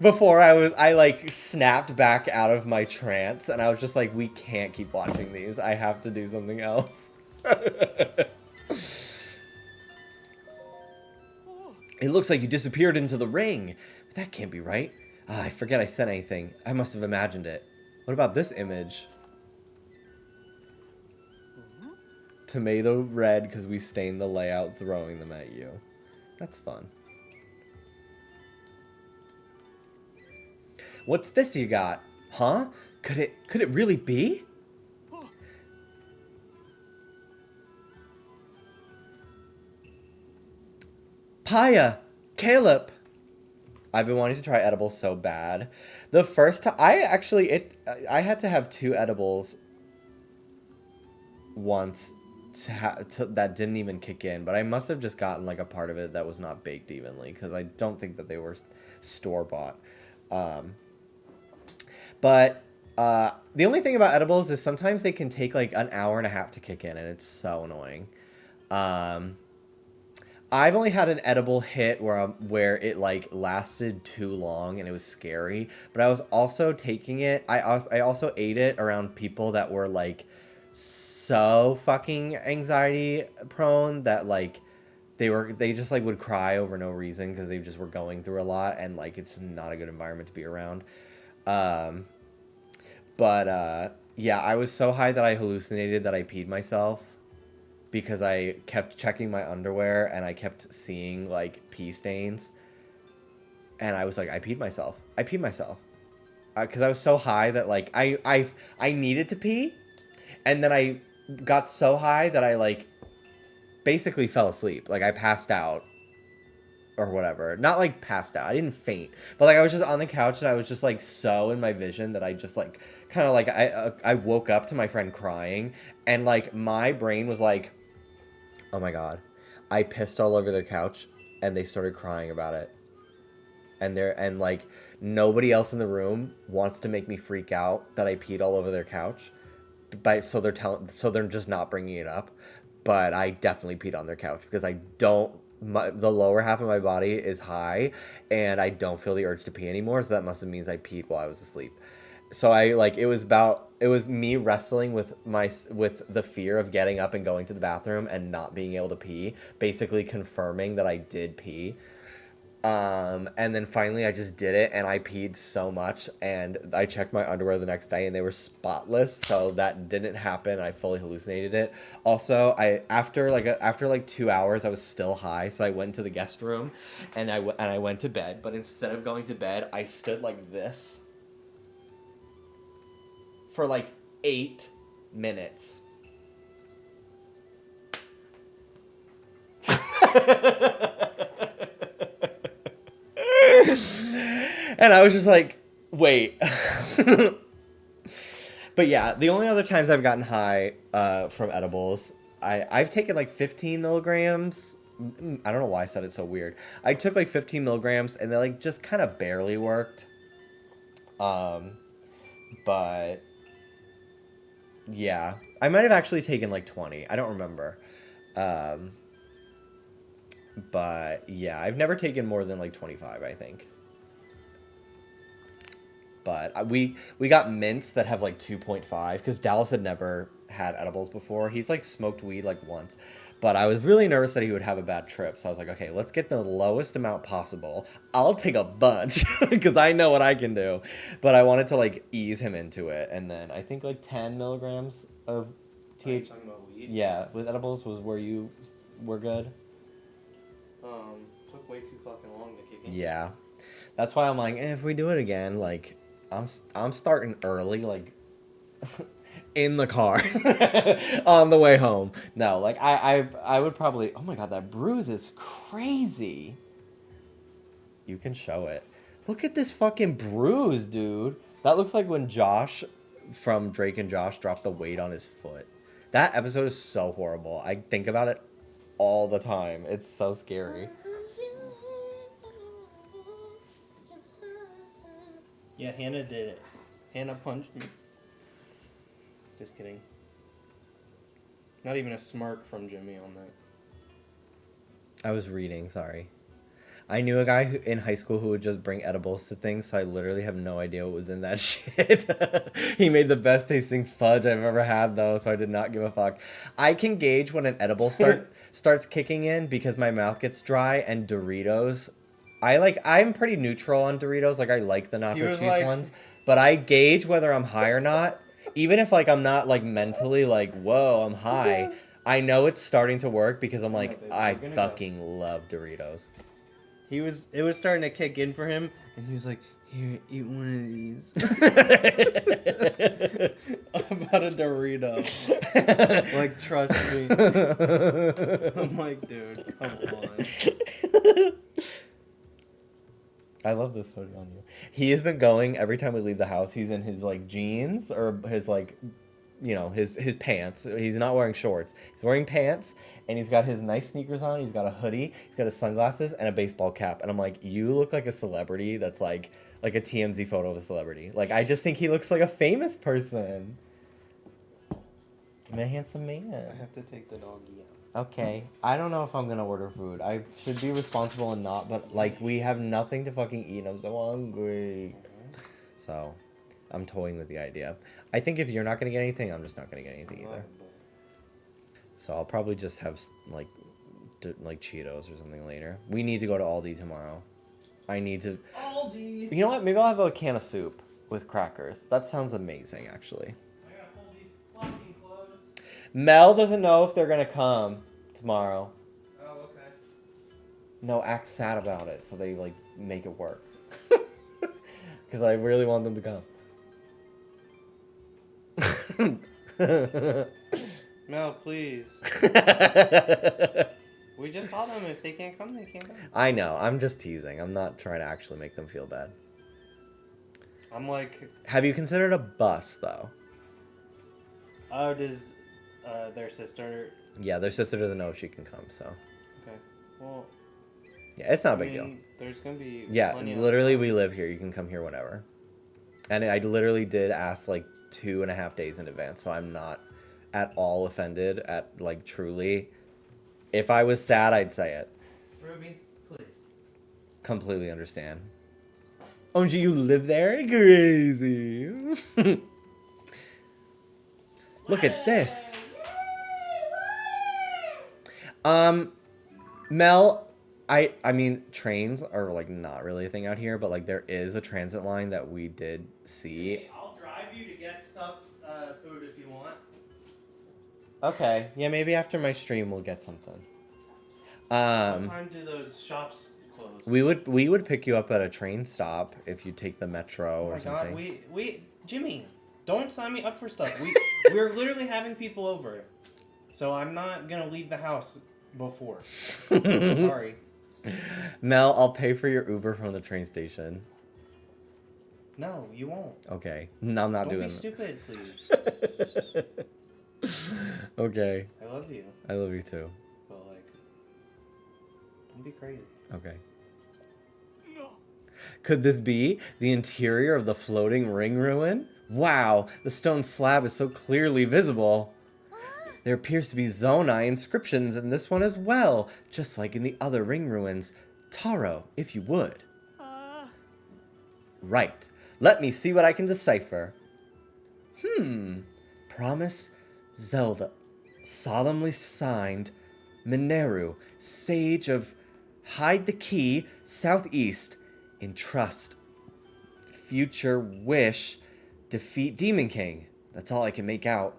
Speaker 1: Before I like snapped back out of my trance and I was just like, we can't keep watching these. I have to do something else. It looks like you disappeared into the ring. But that can't be right. I forget I said anything. I must have imagined it. What about this image? Tomato red because we stained the layout throwing them at you. That's fun. What's this you got? Huh? Could it really be? Paya! Caleb! I've been wanting to try edibles so bad. The first time I had to have 2 edibles once that didn't even kick in, but I must have just gotten like a part of it that was not baked evenly because I don't think that they were store-bought. But the only thing about edibles is sometimes they can take like an hour and a half to kick in, and it's so annoying. I've only had an edible hit where it like lasted too long and it was scary, but I was also taking it. I also ate it around people that were like so fucking anxiety prone that like they just like would cry over no reason because they just were going through a lot, and like it's just not a good environment to be around. Um, but yeah, I was so high that I hallucinated that I peed myself because I kept checking my underwear and I kept seeing like pee stains, and I was like, I peed myself. I peed myself because I was so high that like I needed to pee, and then I got so high that I like basically fell asleep. Like I passed out or whatever. Not like passed out. I didn't faint, but like I was just on the couch and I was just like so in my vision that I just like kind of like I woke up to my friend crying, and like my brain was like, oh my god, I pissed all over their couch, and they started crying about it. And like nobody else in the room wants to make me freak out that I peed all over their couch. So they're just not bringing it up, but I definitely peed on their couch because I don't the lower half of my body is high and I don't feel the urge to pee anymore, so that must have means I peed while I was asleep. So I like it was me wrestling with the fear of getting up and going to the bathroom and not being able to pee, basically confirming that I did pee. And then finally I just did it and I peed so much, and I checked my underwear the next day and they were spotless, so that didn't happen. I fully hallucinated it. Also, after 2 hours I was still high, so I went to the guest room and I went to bed, but instead of going to bed, I stood like this for like 8 minutes. And I was just like, wait. But yeah, the only other times I've gotten high from edibles, I've taken like 15 milligrams. I don't know why I said it so weird. I took like 15 milligrams and they like just kind of barely worked. But yeah, I might have actually taken like 20. I don't remember. But yeah, I've never taken more than like 25, I think. But we got mints that have like 2.5 because Dallas had never had edibles before. He's like smoked weed like once, but I was really nervous that he would have a bad trip. So I was like, okay, let's get the lowest amount possible. I'll take a bunch because I know what I can do. But I wanted to like ease him into it, and then I think like 10 milligrams of THC.
Speaker 3: Talking about weed?
Speaker 1: Yeah, with edibles was where you were good.
Speaker 3: Took way too fucking long to kick in.
Speaker 1: Yeah, that's why I'm like, if we do it again, like. I'm starting early, like in the car on the way home. No, like I would probably. Oh my god, that bruise is crazy. You can show it. Look at this fucking bruise, dude. That looks like when Josh from Drake and Josh dropped the weight on his foot. That episode is so horrible. I think about it all the time. It's so scary.
Speaker 3: Yeah, Hannah did it. Hannah punched me. Just kidding. Not even a smirk from Jimmy on that.
Speaker 1: I was reading, sorry. I knew a guy in high school who would just bring edibles to things, so I literally have no idea what was in that shit. He made the best tasting fudge I've ever had, though, so I did not give a fuck. I can gauge when an edible starts kicking in because my mouth gets dry, and Doritos... I'm pretty neutral on Doritos. Like, I like the nacho cheese ones. But I gauge whether I'm high or not. Even if, like, I'm not, like, mentally, like, whoa, I'm high. I know it's starting to work because I'm like, I fucking love Doritos.
Speaker 3: It was starting to kick in for him, and he was like, here, eat one of these. About a Dorito. Like, trust me. I'm like, dude, come on.
Speaker 1: I love this hoodie on you. He has been going every time we leave the house. He's in his like jeans or his like, you know, his pants. He's not wearing shorts. He's wearing pants, and he's got his nice sneakers on. He's got a hoodie. He's got his sunglasses and a baseball cap. And I'm like, you look like a celebrity. That's like a TMZ photo of a celebrity. Like I just think he looks like a famous person. I'm a handsome man.
Speaker 3: I have to take the doggy out.
Speaker 1: Okay, I don't know if I'm gonna order food. I should be responsible and not, but like we have nothing to fucking eat and I'm so hungry. So, I'm toying with the idea. I think if you're not gonna get anything, I'm just not gonna get anything either. So I'll probably just have like like Cheetos or something later. We need to go to Aldi tomorrow. I need to.
Speaker 3: Aldi.
Speaker 1: You know what? Maybe I'll have a can of soup with crackers. That sounds amazing, actually.
Speaker 3: I gotta fold these fucking clothes.
Speaker 1: Mel doesn't know if they're gonna come tomorrow.
Speaker 3: Oh, okay.
Speaker 1: No, act sad about it so they like make it work. Because I really want them to come.
Speaker 3: Mel, please. We just saw them. If they can't come, they can't come.
Speaker 1: I know. I'm just teasing. I'm not trying to actually make them feel bad.
Speaker 3: I'm like,
Speaker 1: Have you considered a bus though?
Speaker 3: oh, does their sister?
Speaker 1: Yeah, their sister doesn't know if she can come, so
Speaker 3: Okay. Well,
Speaker 1: yeah, it's not a
Speaker 3: I
Speaker 1: big deal.
Speaker 3: mean, there's gonna be
Speaker 1: Yeah,
Speaker 3: plenty of-
Speaker 1: literally, we live here. You can come here whenever. And I literally did ask like 2.5 days in advance, so I'm not at all offended at like truly. If I was sad, I'd say it.
Speaker 3: Ruby, please.
Speaker 1: Completely understand. Oh, gee, you live there? Crazy. Look at this. Mel, I mean, trains are like not really a thing out here, but like there is a transit line that we did see.
Speaker 3: Hey, I'll drive you to get stuff, food if you want.
Speaker 1: Okay, yeah, maybe after my stream we'll get something.
Speaker 3: What time do those shops close?
Speaker 1: We would pick you up at a train stop if you take the metro
Speaker 3: Oh
Speaker 1: or
Speaker 3: my
Speaker 1: something.
Speaker 3: God, we Jimmy, don't sign me up for stuff. We're literally having people over, so I'm not gonna leave the house before. Sorry.
Speaker 1: Mel, I'll pay for your Uber from the train station.
Speaker 3: No, you won't.
Speaker 1: Okay, no, I'm not
Speaker 3: Don't
Speaker 1: doing
Speaker 3: be
Speaker 1: that.
Speaker 3: stupid, please.
Speaker 1: Okay,
Speaker 3: I love you,
Speaker 1: I love you too.
Speaker 3: but like, don't be crazy.
Speaker 1: Okay. Could this be the interior of the floating ring ruin? Wow, the stone slab is so clearly visible. There appears to be Zonai inscriptions in this one as well, just like in the other ring ruins. Taro, if you would. Right. Let me see what I can decipher. Promise Zelda. Solemnly signed Mineru, Sage of Hide the Key, Southeast. Entrust. Future wish. Defeat Demon King. That's all I can make out.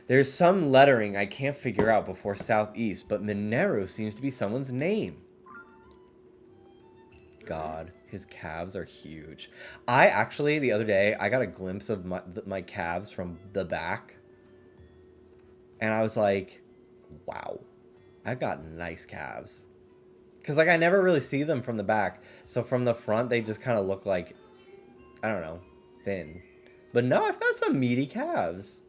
Speaker 1: There's some lettering I can't figure out before Southeast, but Mineru seems to be someone's name. God, his calves are huge. I actually, the other day, I got a glimpse of my calves from the back. And I was like, wow, I've got nice calves. Because, like, I never really see them from the back. So from the front, they just kind of look like, I don't know, thin. But no, I've got some meaty calves.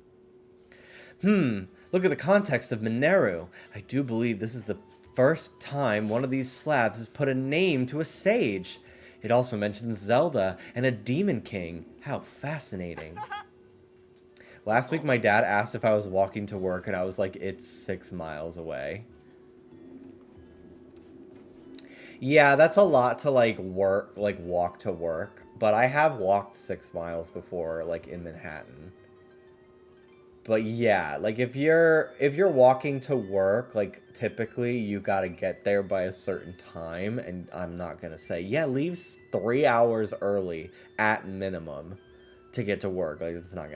Speaker 1: Look at the context of Mineru. I do believe this is the first time one of these slabs has put a name to a sage. It also mentions Zelda and a demon king. How fascinating. Last week my dad asked if I was walking to work and I was like, it's 6 miles away. Yeah, that's a lot to like walk to work. But I have walked 6 miles before, like in Manhattan. But yeah, like if you're walking to work, like typically you gotta get there by a certain time, and I'm not gonna say, yeah, leave 3 hours early at minimum to get to work. Like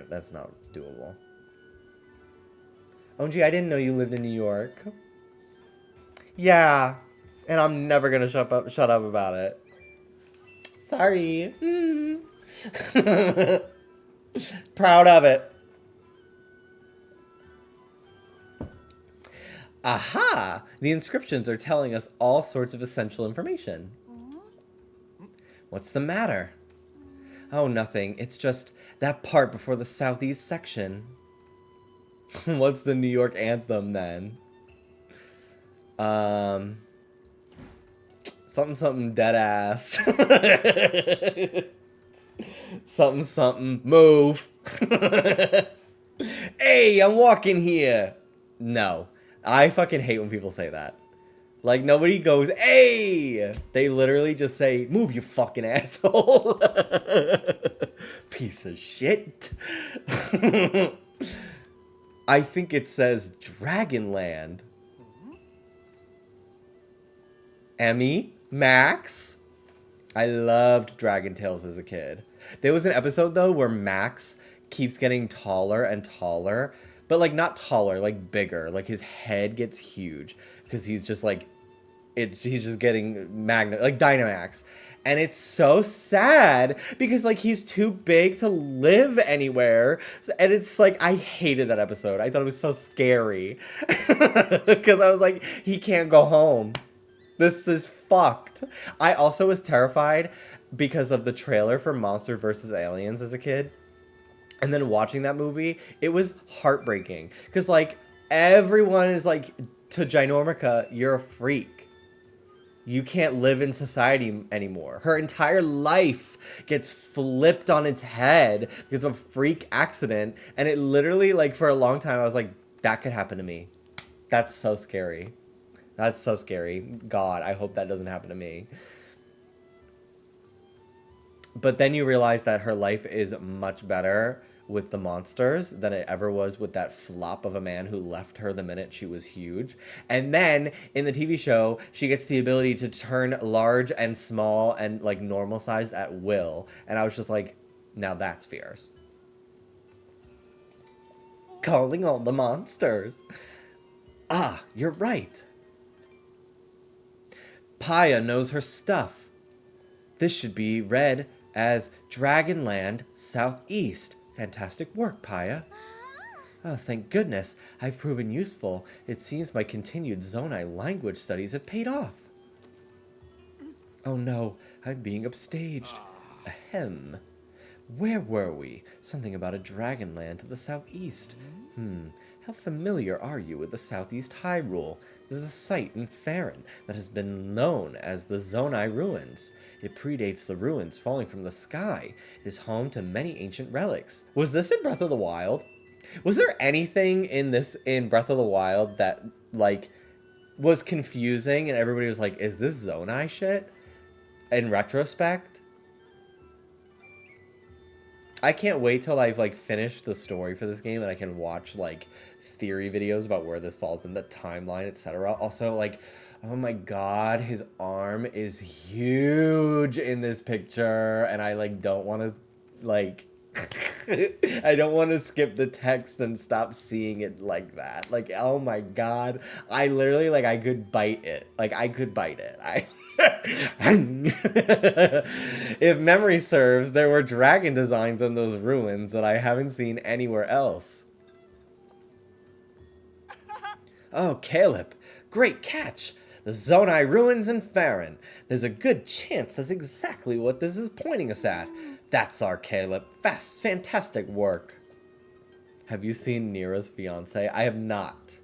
Speaker 1: that's not doable. Oh gee, I didn't know you lived in New York. Yeah, and I'm never gonna shut up about it. Sorry. Proud of it. Aha! The inscriptions are telling us all sorts of essential information. What's the matter? Oh, nothing. It's just that part before the southeast section. What's the New York anthem, then? Something, something, dead ass. Something, something, move. Hey, I'm walking here. No. I fucking hate when people say that. Like, nobody goes, hey! They literally just say, move, you fucking asshole. Piece of shit. I think it says Dragonland. Emmy, Max. I loved Dragon Tales as a kid. There was an episode though where Max keeps getting taller and taller, but like not taller, like bigger. Like his head gets huge because he's just like he's just getting like Dynamax. And it's so sad because like he's too big to live anywhere. And it's like I hated that episode. I thought it was so scary. Because I was like, he can't go home. This is fucked. I also was terrified because of the trailer for Monster vs. Aliens as a kid. And then watching that movie, it was heartbreaking. Because, like, everyone is like, to Ginormica, you're a freak. You can't live in society anymore. Her entire life gets flipped on its head because of a freak accident. And it literally, like, for a long time, I was like, that could happen to me. That's so scary. That's so scary. God, I hope that doesn't happen to me. But then you realize that her life is much better with the monsters than it ever was with that flop of a man who left her the minute she was huge. And then in the TV show, she gets the ability to turn large and small and like normal sized at will. And I was just like, now that's fierce. Calling all the monsters. Ah, you're right. Paya knows her stuff. This should be read as Dragonland Southeast. Fantastic work, Paya. Oh, thank goodness. I've proven useful. It seems my continued Zonai language studies have paid off. Oh no, I'm being upstaged. Ahem. Where were we? Something about a Dragonland to the southeast. How familiar are you with the Southeast Hyrule? There's a site in Faron that has been known as the Zonai Ruins. It predates the ruins falling from the sky. It is home to many ancient relics. Was this in Breath of the Wild? Was there anything in Breath of the Wild that, like, was confusing and everybody was like, is this Zonai shit? In retrospect? I can't wait till I've, like, finished the story for this game and I can watch, like, theory videos about where this falls in the timeline, etc. Also, like, oh my god, his arm is huge in this picture, and I, like, don't want to, like, I don't want to skip the text and stop seeing it like that. Like, oh my god, I literally, like, I could bite it. Like, I could bite it. If memory serves, there were dragon designs on those ruins that I haven't seen anywhere else. Oh, Caleb, great catch. The Zonai Ruins in Faron. There's a good chance that's exactly what this is pointing us at. That's our Caleb. Fantastic work. Have you seen Nira's fiance? I have not.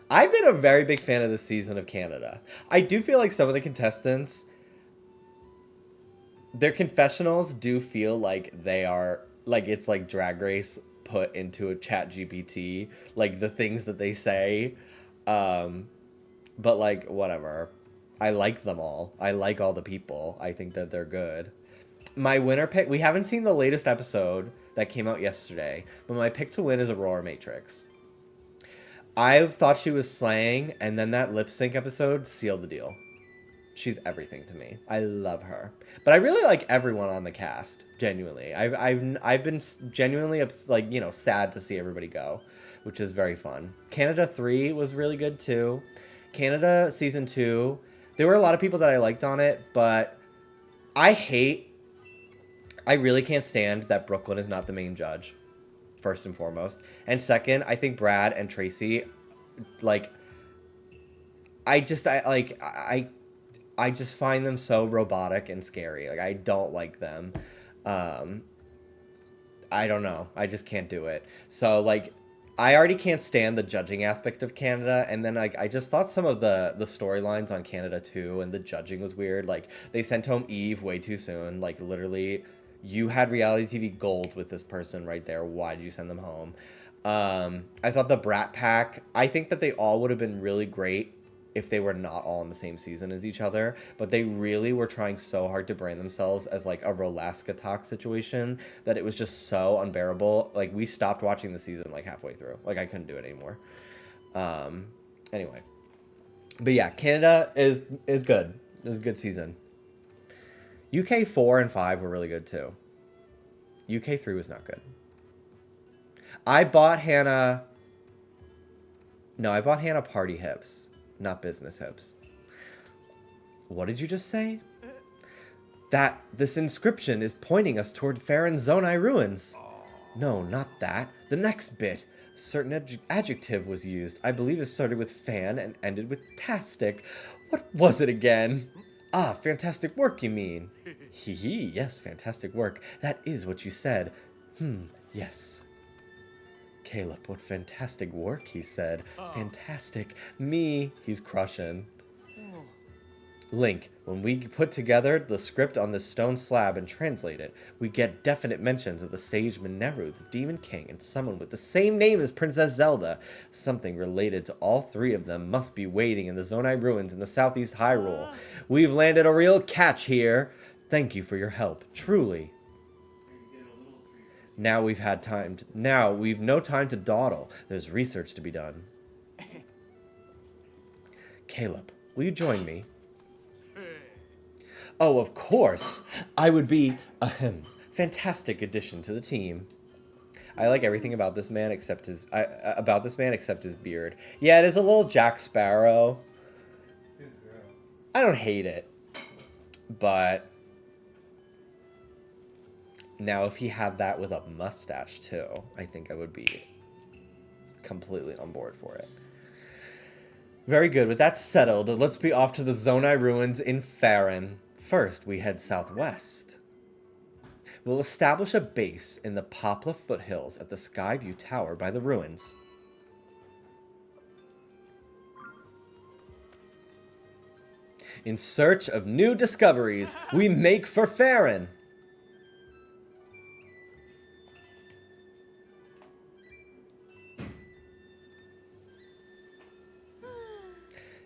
Speaker 1: I've been a very big fan of this season of Canada. I do feel like some of the contestants, their confessionals do feel like they are, like it's like Drag Race put into a chat GPT, like the things that they say. But like, whatever. I like them all. I like all the people. I think that they're good. My winner pick, we haven't seen the latest episode that came out yesterday, but my pick to win is Aurora Matrix. I thought she was slaying, and then that lip sync episode sealed the deal. She's everything to me. I love her. But I really like everyone on the cast, genuinely. I've been genuinely, like, you know, sad to see everybody go, which is very fun. Canada 3 was really good too. Canada Season 2, there were a lot of people that I liked on it, but I really can't stand that Brooklyn is not the main judge, first and foremost. And second, I think Brad and Tracy, like, I just find them so robotic and scary. Like, I don't like them. I don't know. I just can't do it. So, like, I already can't stand the judging aspect of Canada, and then, like, I just thought some of the storylines on Canada too, and the judging was weird. Like, they sent home Eve way too soon. Like, literally, you had reality TV gold with this person right there. Why did you send them home? I thought the Brat Pack, I think that they all would have been really great if they were not all in the same season as each other, but they really were trying so hard to brand themselves as like a Rolaska talk situation that it was just so unbearable. Like we stopped watching the season like halfway through. Like I couldn't do it anymore. Anyway. But yeah, Canada is good. It was a good season. UK 4 and 5 were really good too. UK 3 was not good. I bought Hannah party hips, not business hips. What did you just say? That this inscription is pointing us toward Farron's Zonai ruins. No, not that. The next bit. A certain adjective was used. I believe it started with fan and ended with tastic. What was it again? Ah, fantastic work, you mean? Hee hee, yes, fantastic work. That is what you said. Yes. Caleb, what fantastic work, he said. Fantastic. Me, he's crushing. Link, when we put together the script on this stone slab and translate it, we get definite mentions of the sage Mineru, the Demon King, and someone with the same name as Princess Zelda. Something related to all three of them must be waiting in the Zonai ruins in the southeast Hyrule. We've landed a real catch here. Thank you for your help, truly. Now we've no time to dawdle. There's research to be done. Caleb, will you join me? Oh, of course. I would be a fantastic addition to the team. I like everything about this man except his beard. Yeah, it is a little Jack Sparrow. I don't hate it, but now if he had that with a mustache too, I think I would be completely on board for it. Very good. With that settled, let's be off to the Zonai ruins in Farron. First, we head southwest. We'll establish a base in the Poplar foothills at the Skyview Tower by the ruins. In search of new discoveries, we make for Farron.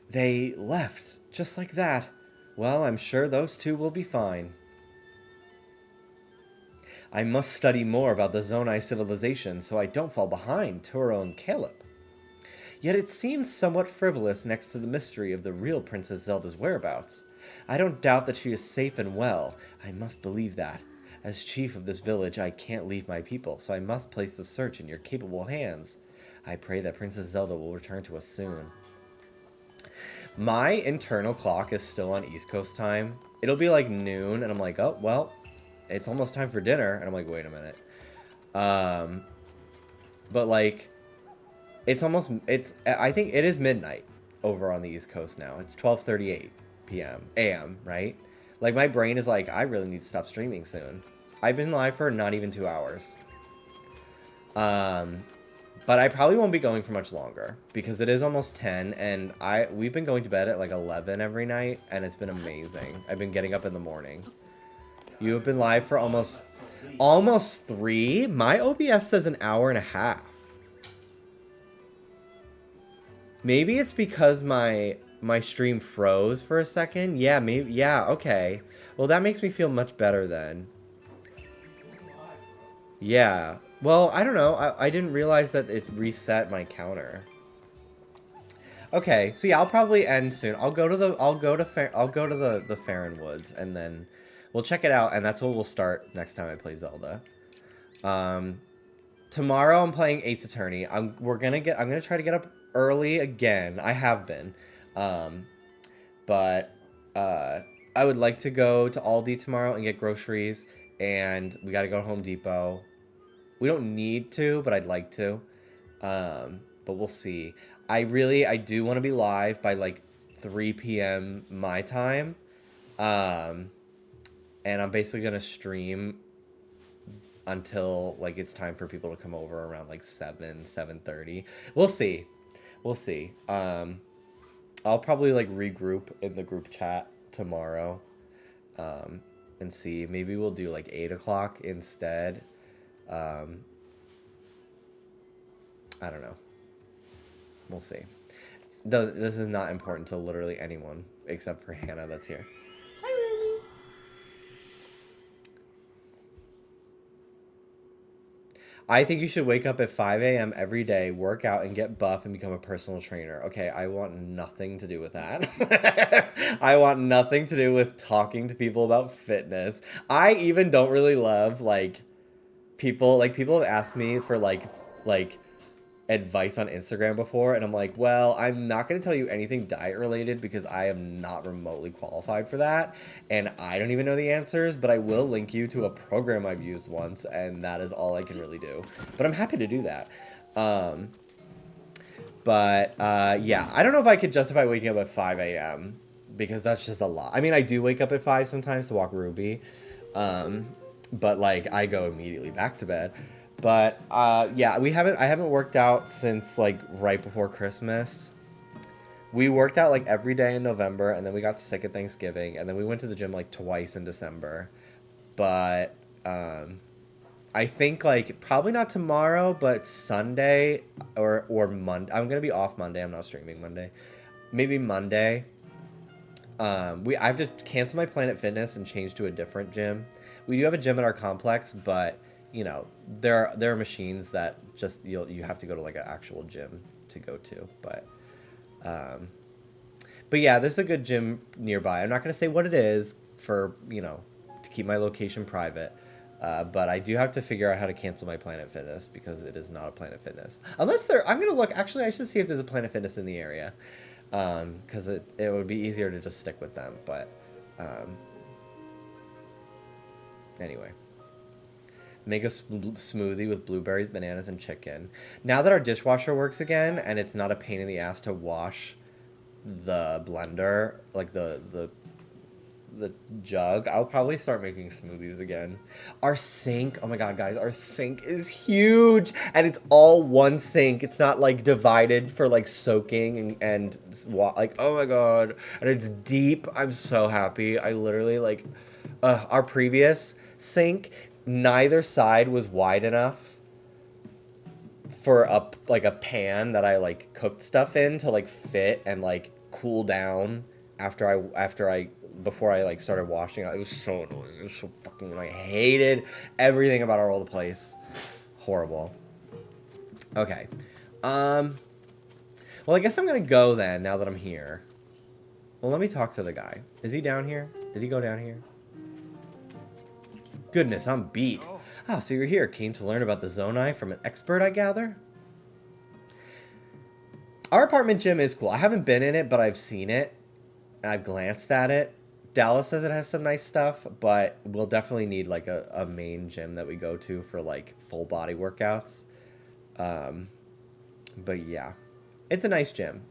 Speaker 1: They left, just like that. Well, I'm sure those two will be fine. I must study more about the Zonai civilization so I don't fall behind Turo and Caleb. Yet it seems somewhat frivolous next to the mystery of the real Princess Zelda's whereabouts. I don't doubt that she is safe and well. I must believe that. As chief of this village, I can't leave my people, so I must place the search in your capable hands. I pray that Princess Zelda will return to us soon. My internal clock is still on East Coast time. It'll be like noon, and I'm like, oh, well, it's almost time for dinner. And I'm like, wait a minute. But like, I think it is midnight over on the East Coast now. It's 12:38 a.m., right? Like, my brain is like, I really need to stop streaming soon. I've been live for not even 2 hours. But I probably won't be going for much longer because it is almost 10 and we've been going to bed at like 11 every night and it's been amazing. I've been getting up in the morning. You have been live for almost 3. My OBS says an hour and a half. Maybe it's because my stream froze for a second. Yeah, maybe. Yeah, okay. Well, that makes me feel much better then. Yeah. Well, I don't know. I didn't realize that it reset my counter. Okay, so yeah, I'll probably end soon. I'll go to the Farron Woods and then we'll check it out and that's what we'll start next time I play Zelda. Tomorrow I'm playing Ace Attorney. I'm gonna try to get up early again. I have been. But I would like to go to Aldi tomorrow and get groceries and we got to go to Home Depot. We don't need to, but I'd like to. But we'll see. I do want to be live by like 3 p.m. my time. And I'm basically going to stream until like it's time for people to come over around like 7:30. We'll see. We'll see. I'll probably like regroup in the group chat tomorrow. And see. Maybe we'll do like 8 o'clock instead. I don't know. We'll see. This is not important to literally anyone except for Hannah that's here. I think you should wake up at 5 a.m. every day, work out, and get buff and become a personal trainer. Okay, I want nothing to do with that. I want nothing to do with talking to people about fitness. I even don't really love, like, people have asked me for, like, advice on Instagram before, and I'm like, well, I'm not going to tell you anything diet related because I am not remotely qualified for that, and I don't even know the answers, but I will link you to a program I've used once, and that is all I can really do. But I'm happy to do that. Yeah, I don't know if I could justify waking up at 5 a.m. because that's just a lot. I mean, I do wake up at 5 sometimes to walk Ruby, but like I go immediately back to bed. But yeah, I haven't worked out since like right before Christmas. We worked out like every day in November, and then we got sick at Thanksgiving, and then we went to the gym like twice in December. But I think like probably not tomorrow, but Sunday or Monday. I'm gonna be off Monday. I'm not streaming Monday. Maybe Monday. I have to cancel my Planet Fitness and change to a different gym. We do have a gym at our complex, but you know there are machines that just you have to go to like an actual gym to go to. But yeah, there's a good gym nearby. I'm not gonna say what it is for to keep my location private. But I do have to figure out how to cancel my Planet Fitness because it is not a Planet Fitness. I'm gonna look. Actually, I should see if there's a Planet Fitness in the area, because it would be easier to just stick with them. But anyway, make a smoothie with blueberries, bananas, and chicken. Now that our dishwasher works again and it's not a pain in the ass to wash the blender, like the jug, I'll probably start making smoothies again. Our sink, oh my god, guys, our sink is huge, and it's all one sink. It's not like divided for like soaking and like, oh my god, and it's deep. I'm so happy. I literally like our previous sink, neither side was wide enough for a pan that I like cooked stuff in to like fit and like cool down before I like started washing it. It was so annoying. It was so fucking annoying. I hated everything about our old place. Horrible. Okay. Well, I guess I'm gonna go then now that I'm here. Well, let me talk to the guy. Is he down here? Did he go down here? Goodness, I'm beat. Ah, so you're here. Came to learn about the Zonai from an expert, I gather? Our apartment gym is cool. I haven't been in it, but I've seen it. I've glanced at it. Dallas says it has some nice stuff, but we'll definitely need like a main gym that we go to for like full body workouts. But yeah, it's a nice gym.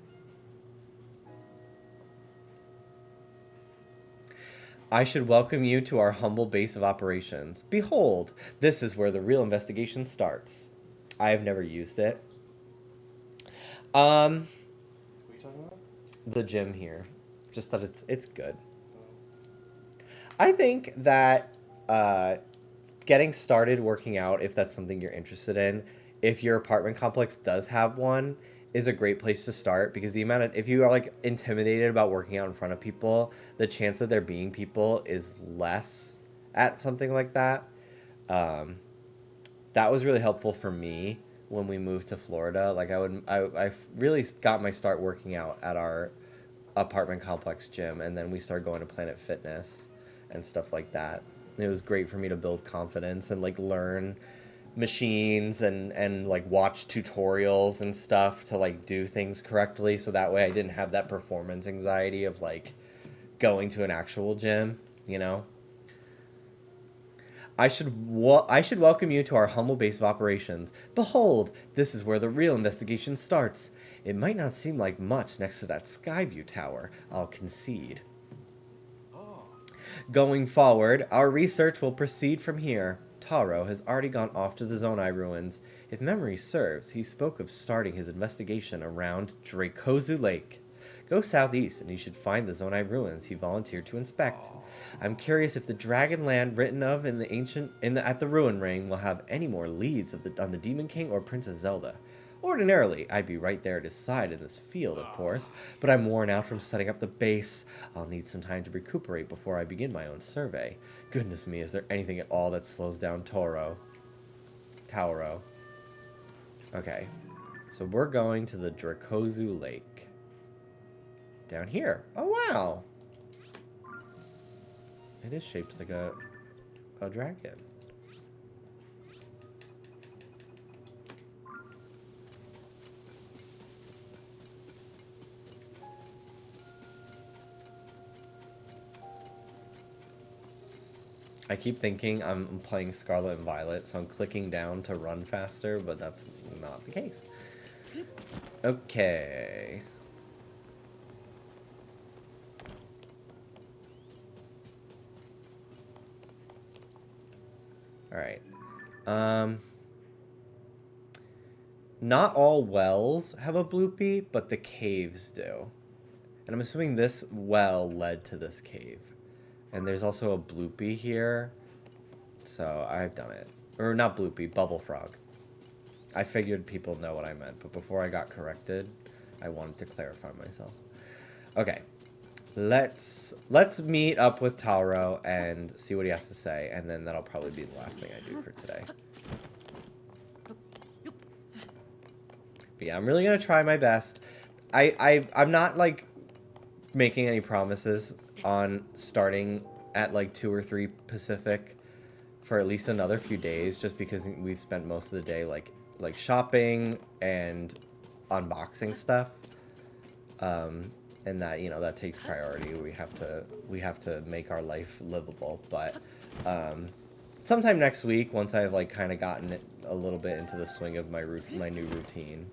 Speaker 1: I should welcome you to our humble base of operations. Behold, this is where the real investigation starts. I have never used it.
Speaker 3: What are you talking about?
Speaker 1: The gym here. Just that it's good. I think that getting started working out, if that's something you're interested in, if your apartment complex does have one, is a great place to start, because if you are like intimidated about working out in front of people, the chance of there being people is less at something like that. That was really helpful for me when we moved to Florida. Like I really got my start working out at our apartment complex gym, and then we started going to Planet Fitness and stuff like that. It was great for me to build confidence and like learn machines and like watch tutorials and stuff to like do things correctly, so that way I didn't have that performance anxiety of like going to an actual gym, you know. I should welcome you to our humble base of operations. Behold, this is where the real investigation starts. It might not seem like much next to that Skyview tower, I'll concede. Going forward, our research will proceed from here. Taro has already gone off to the Zonai ruins. If memory serves, he spoke of starting his investigation around Dracozu Lake. Go southeast and you should find the Zonai ruins he volunteered to inspect. I'm curious if the dragon land written of in the at the ruin ring will have any more leads on the Demon King or Princess Zelda. Ordinarily, I'd be right there at his side in this field, of course, but I'm worn out from setting up the base. I'll need some time to recuperate before I begin my own survey. Goodness me, is there anything at all that slows down Tauro? Okay, so we're going to the Dracozu Lake. Down here. Oh, wow. It is shaped like a dragon. I keep thinking I'm playing Scarlet and Violet, so I'm clicking down to run faster, but that's not the case. Okay. Alright. Not all wells have a bloopy, but the caves do. And I'm assuming this well led to this cave. And there's also a bloopy here. So I've done it. Or not bloopy, bubble frog. I figured people know what I meant, but before I got corrected, I wanted to clarify myself. Okay. Let's meet up with Tauro and see what he has to say, and then that'll probably be the last thing I do for today. But yeah, I'm really gonna try my best. I'm not like making any promises on starting at like 2 or 3 Pacific for at least another few days, just because we've spent most of the day like shopping and unboxing stuff, and that, you know, that takes priority. We have to make our life livable. But sometime next week, once I've like kind of gotten it a little bit into the swing of my new routine,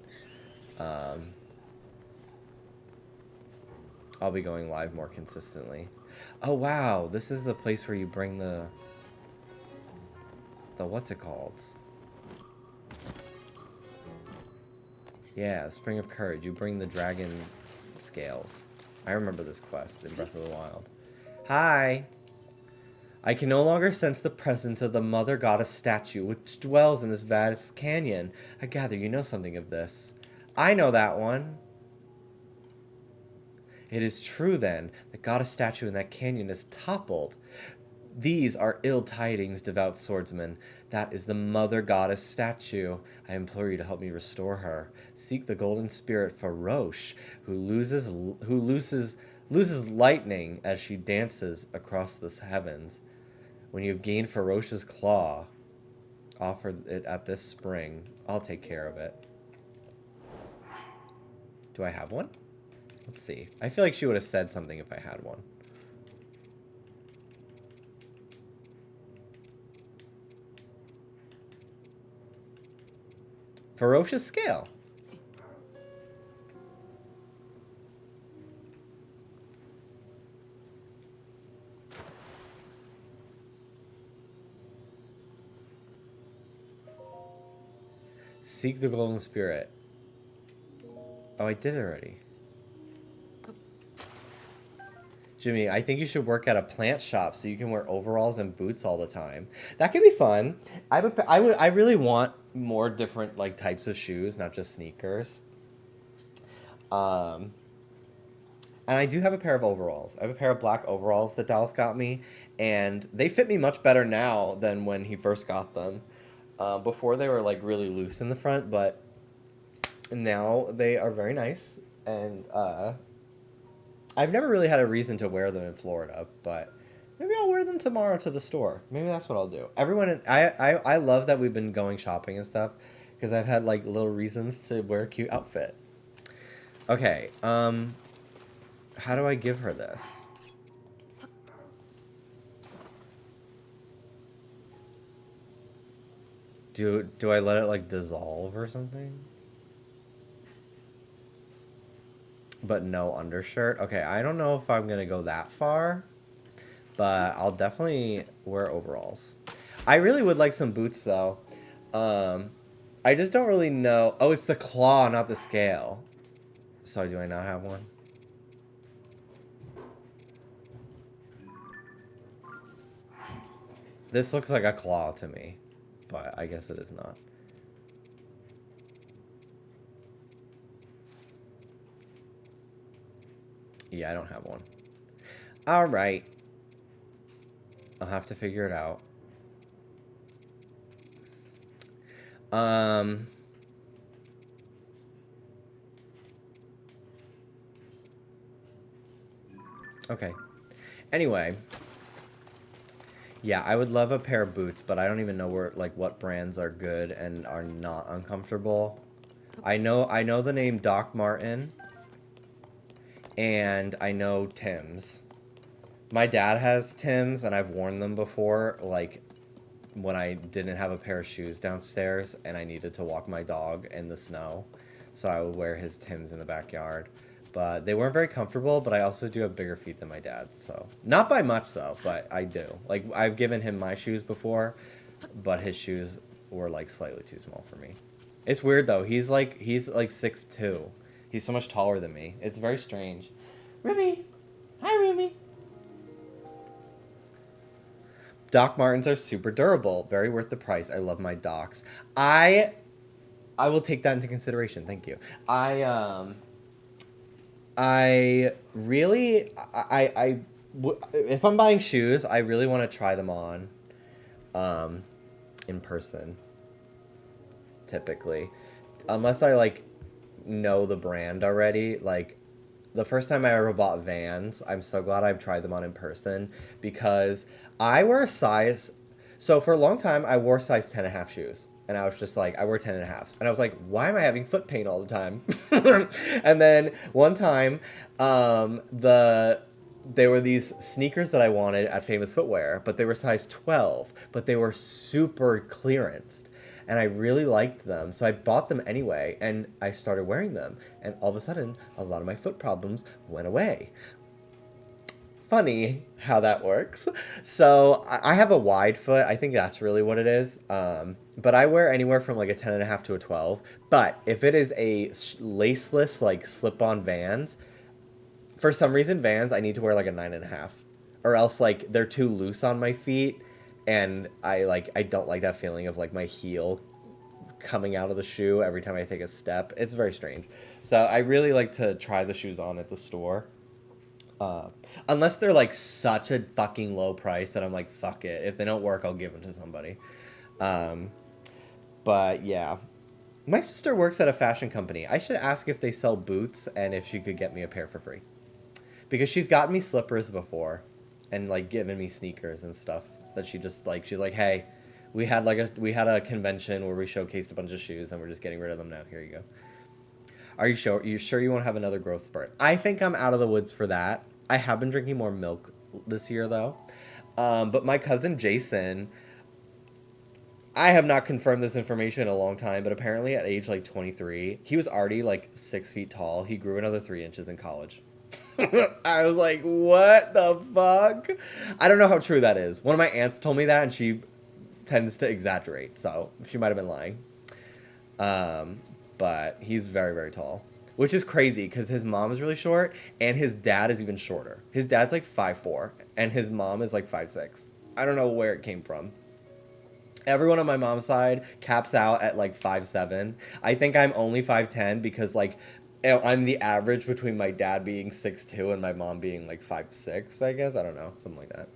Speaker 1: I'll be going live more consistently. Oh wow, this is the place where you bring the what's it called? Yeah, Spring of Courage. You bring the dragon scales. I remember this quest in Breath of the Wild. Hi! I can no longer sense the presence of the Mother Goddess statue which dwells in this vast canyon. I gather you know something of this. I know that one. It is true, then. The goddess statue in that canyon is toppled. These are ill tidings, devout swordsman. That is the Mother Goddess statue. I implore you to help me restore her. Seek the golden spirit Faroche, who loses lightning as she dances across the heavens. When you have gained Faroche's claw, offer it at this spring. I'll take care of it. Do I have one? Let's see. I feel like she would have said something if I had one. Ferocious scale. Seek the golden spirit. Oh, I did it already. Jimmy, I think you should work at a plant shop so you can wear overalls and boots all the time. That could be fun. I really want more different like types of shoes, not just sneakers. And I do have a pair of overalls. I have a pair of black overalls that Dallas got me, and they fit me much better now than when he first got them. Before they were like really loose in the front, but now they are very nice, and I've never really had a reason to wear them in Florida, but maybe I'll wear them tomorrow to the store. Maybe that's what I'll do. I love that we've been going shopping and stuff, because I've had like little reasons to wear a cute outfit. Okay, how do I give her this? Do I let it like dissolve or something? But no undershirt. Okay, I don't know if I'm gonna go that far, but I'll definitely wear overalls. I really would like some boots though. I just don't really know. Oh, it's the claw, not the scale. So do I not have one? This looks like a claw to me, but I guess it is not. Yeah, I don't have one. All right. I'll have to figure it out. Um... Okay. Anyway. Yeah, I would love a pair of boots, but I don't even know where, like, what brands are good and are not uncomfortable. I know the name Doc Martin, and I know Tim's. My dad has Tim's, and I've worn them before, like, when I didn't have a pair of shoes downstairs, and I needed to walk my dog in the snow. So I would wear his Tim's in the backyard. But they weren't very comfortable, but I also do have bigger feet than my dad, so. Not by much, though, but I do. Like, I've given him my shoes before, but his shoes were, like, slightly too small for me. It's weird, though. He's like 6'2". He's so much taller than me. It's very strange. Ruby! Hi, Ruby! Doc Martens are super durable. Very worth the price. I love my Docs. I will take that into consideration. Thank you. I really, if I'm buying shoes, I really want to try them on, in person. Typically, unless I like know the brand already. Like, the first time I ever bought Vans, I'm so glad I've tried them on in person because I wear a size. So for a long time, I wore size 10 and a half shoes. And I was just like, I wear 10 and a halves. And I was like, why am I having foot pain all the time? And then one time, there were these sneakers that I wanted at Famous Footwear, but they were size 12, but they were super clearanced. And I really liked them, so I bought them anyway, and I started wearing them. And all of a sudden, a lot of my foot problems went away. Funny how that works. So I have a wide foot. I think that's really what it is. But I wear anywhere from like a 10 and a half to a 12. But if it is a laceless, like slip-on Vans, for some reason Vans, I need to wear like a 9 and a half, or else like they're too loose on my feet, and I don't like that feeling of like my heel coming out of the shoe every time I take a step. It's very strange. So I really like to try the shoes on at the store. Unless they're like such a fucking low price that I'm like, fuck it. If they don't work, I'll give them to somebody. But yeah. My sister works at a fashion company. I should ask if they sell boots and if she could get me a pair for free. Because she's gotten me slippers before and like given me sneakers and stuff that she just like, she's like, hey, we had a convention where we showcased a bunch of shoes and we're just getting rid of them now. Here you go. Are you sure you won't have another growth spurt? I think I'm out of the woods for that. I have been drinking more milk this year though. But my cousin Jason, I have not confirmed this information in a long time, but apparently at age like 23, he was already like 6 feet tall. He grew another 3 inches in college. I was like, what the fuck? I don't know how true that is. One of my aunts told me that, and she tends to exaggerate, so she might have been lying. But he's very, very tall, which is crazy because his mom is really short, and his dad is even shorter. His dad's like 5'4", and his mom is like 5'6". I don't know where it came from. Everyone on my mom's side caps out at like 5'7". I think I'm only 5'10" because like I'm the average between my dad being 6'2" and my mom being like 5'6", I guess. I don't know. Something like that.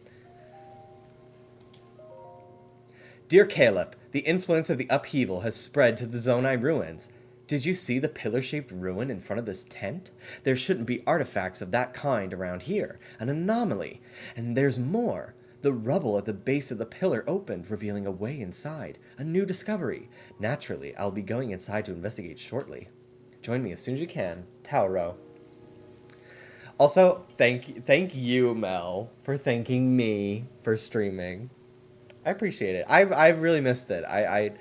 Speaker 1: Dear Caleb, the influence of the upheaval has spread to the Zonai ruins. Did you see the pillar-shaped ruin in front of this tent? There shouldn't be artifacts of that kind around here. An anomaly. And there's more. The rubble at the base of the pillar opened, revealing a way inside. A new discovery. Naturally, I'll be going inside to investigate shortly. Join me as soon as you can. Tauro. Also, thank you, Mel, for thanking me for streaming. I appreciate it. I've really missed it. I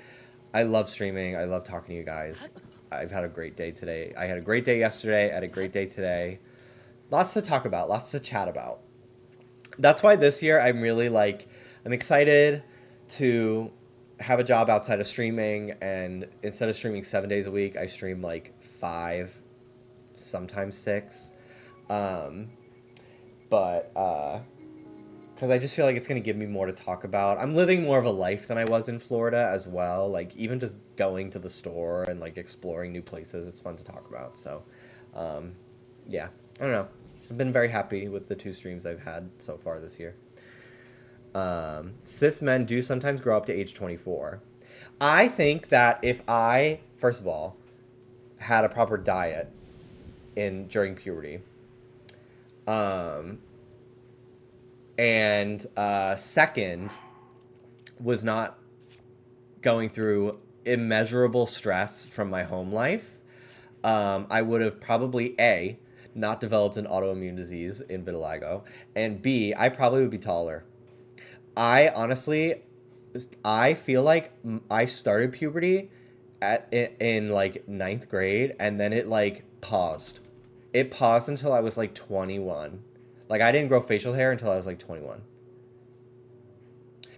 Speaker 1: love streaming. I love talking to you guys. I've had a great day today. I had a great day yesterday. I had a great day today. Lots to talk about. Lots to chat about. That's why this year I'm really I'm excited to have a job outside of streaming, and instead of streaming 7 days a week, I stream like 5, sometimes 6. Because I just feel like it's going to give me more to talk about. I'm living more of a life than I was in Florida as well. Like, even just going to the store and, like, exploring new places, it's fun to talk about. So, yeah. I don't know. I've been very happy with the 2 streams I've had so far this year. Cis men do sometimes grow up to age 24. I think that if I, first of all, had a proper diet during puberty, and second, was not going through immeasurable stress from my home life, I would have probably A, not developed an autoimmune disease in vitiligo, and B, I probably would be taller. I honestly, I feel like I started puberty in like 9th grade, and then it like paused. It paused until I was like 21. Like I didn't grow facial hair until I was like 21.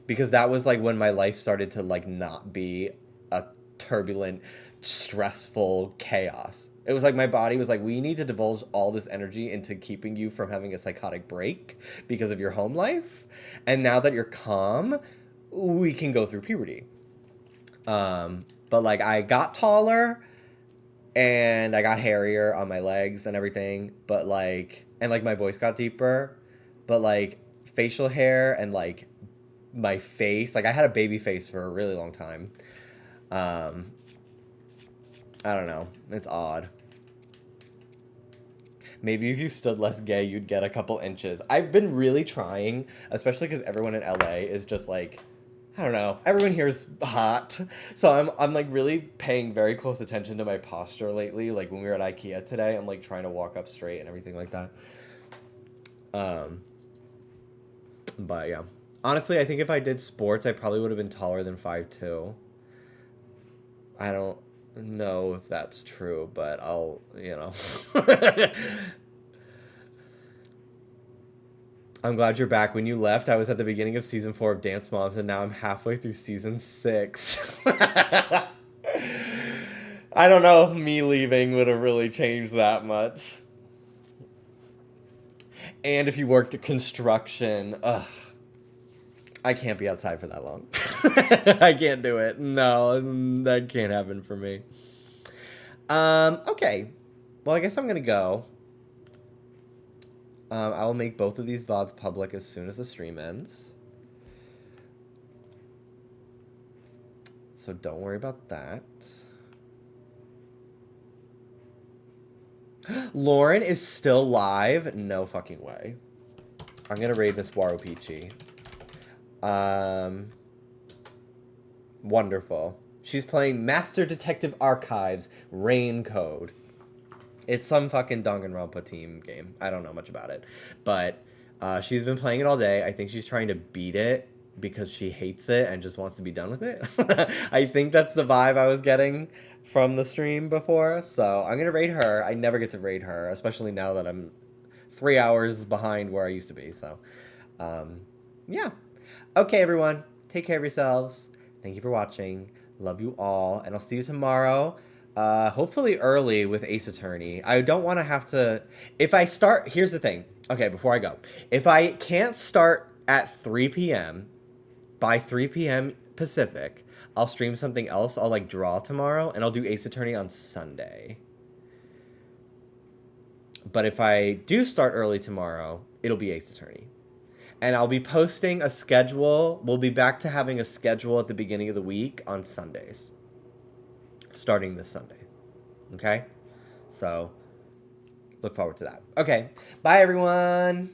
Speaker 1: Because that was like when my life started to like not be a turbulent, stressful chaos. It was like my body was like, we need to divulge all this energy into keeping you from having a psychotic break because of your home life. And now that you're calm, we can go through puberty. But like I got taller and I got hairier on my legs and everything. But like, and like my voice got deeper. But like facial hair and like my face, like I had a baby face for a really long time. I don't know. It's odd. Maybe if you stood less gay, you'd get a couple inches. I've been really trying, especially because everyone in LA is just like, I don't know. Everyone here is hot. So I'm like really paying very close attention to my posture lately. Like when we were at IKEA today, I'm like trying to walk up straight and everything like that. But yeah. Honestly, I think if I did sports, I probably would have been taller than 5'2". I don't know if that's true, but I'll, you know. I'm glad you're back. When you left, I was at the beginning of season 4 of Dance Moms, and now I'm halfway through season 6. I don't know if me leaving would have really changed that much. And if you worked at construction, ugh. I can't be outside for that long. I can't do it. No, that can't happen for me. Okay. Well, I guess I'm gonna go. I will make both of these VODs public as soon as the stream ends. So don't worry about that. Lauren is still live? No fucking way. I'm gonna raid Miss Waropichi. Wonderful. She's playing Master Detective Archives Rain Code. It's some fucking Danganronpa team game. I don't know much about it. But she's been playing it all day. I think she's trying to beat it because she hates it and just wants to be done with it. I think that's the vibe I was getting from the stream before. So I'm going to raid her. I never get to raid her, especially now that I'm 3 hours behind where I used to be. So, yeah. Okay, everyone. Take care of yourselves. Thank you for watching. Love you all. And I'll see you tomorrow. Hopefully early with Ace Attorney. I don't want to have to... If I start... Here's the thing. Okay, before I go. If I can't start at 3 p.m., by 3 p.m. Pacific, I'll stream something else. I'll, like, draw tomorrow, and I'll do Ace Attorney on Sunday. But if I do start early tomorrow, it'll be Ace Attorney. And I'll be posting a schedule. We'll be back to having a schedule at the beginning of the week on Sundays. Starting this Sunday. Okay? So, look forward to that. Okay. Bye, everyone.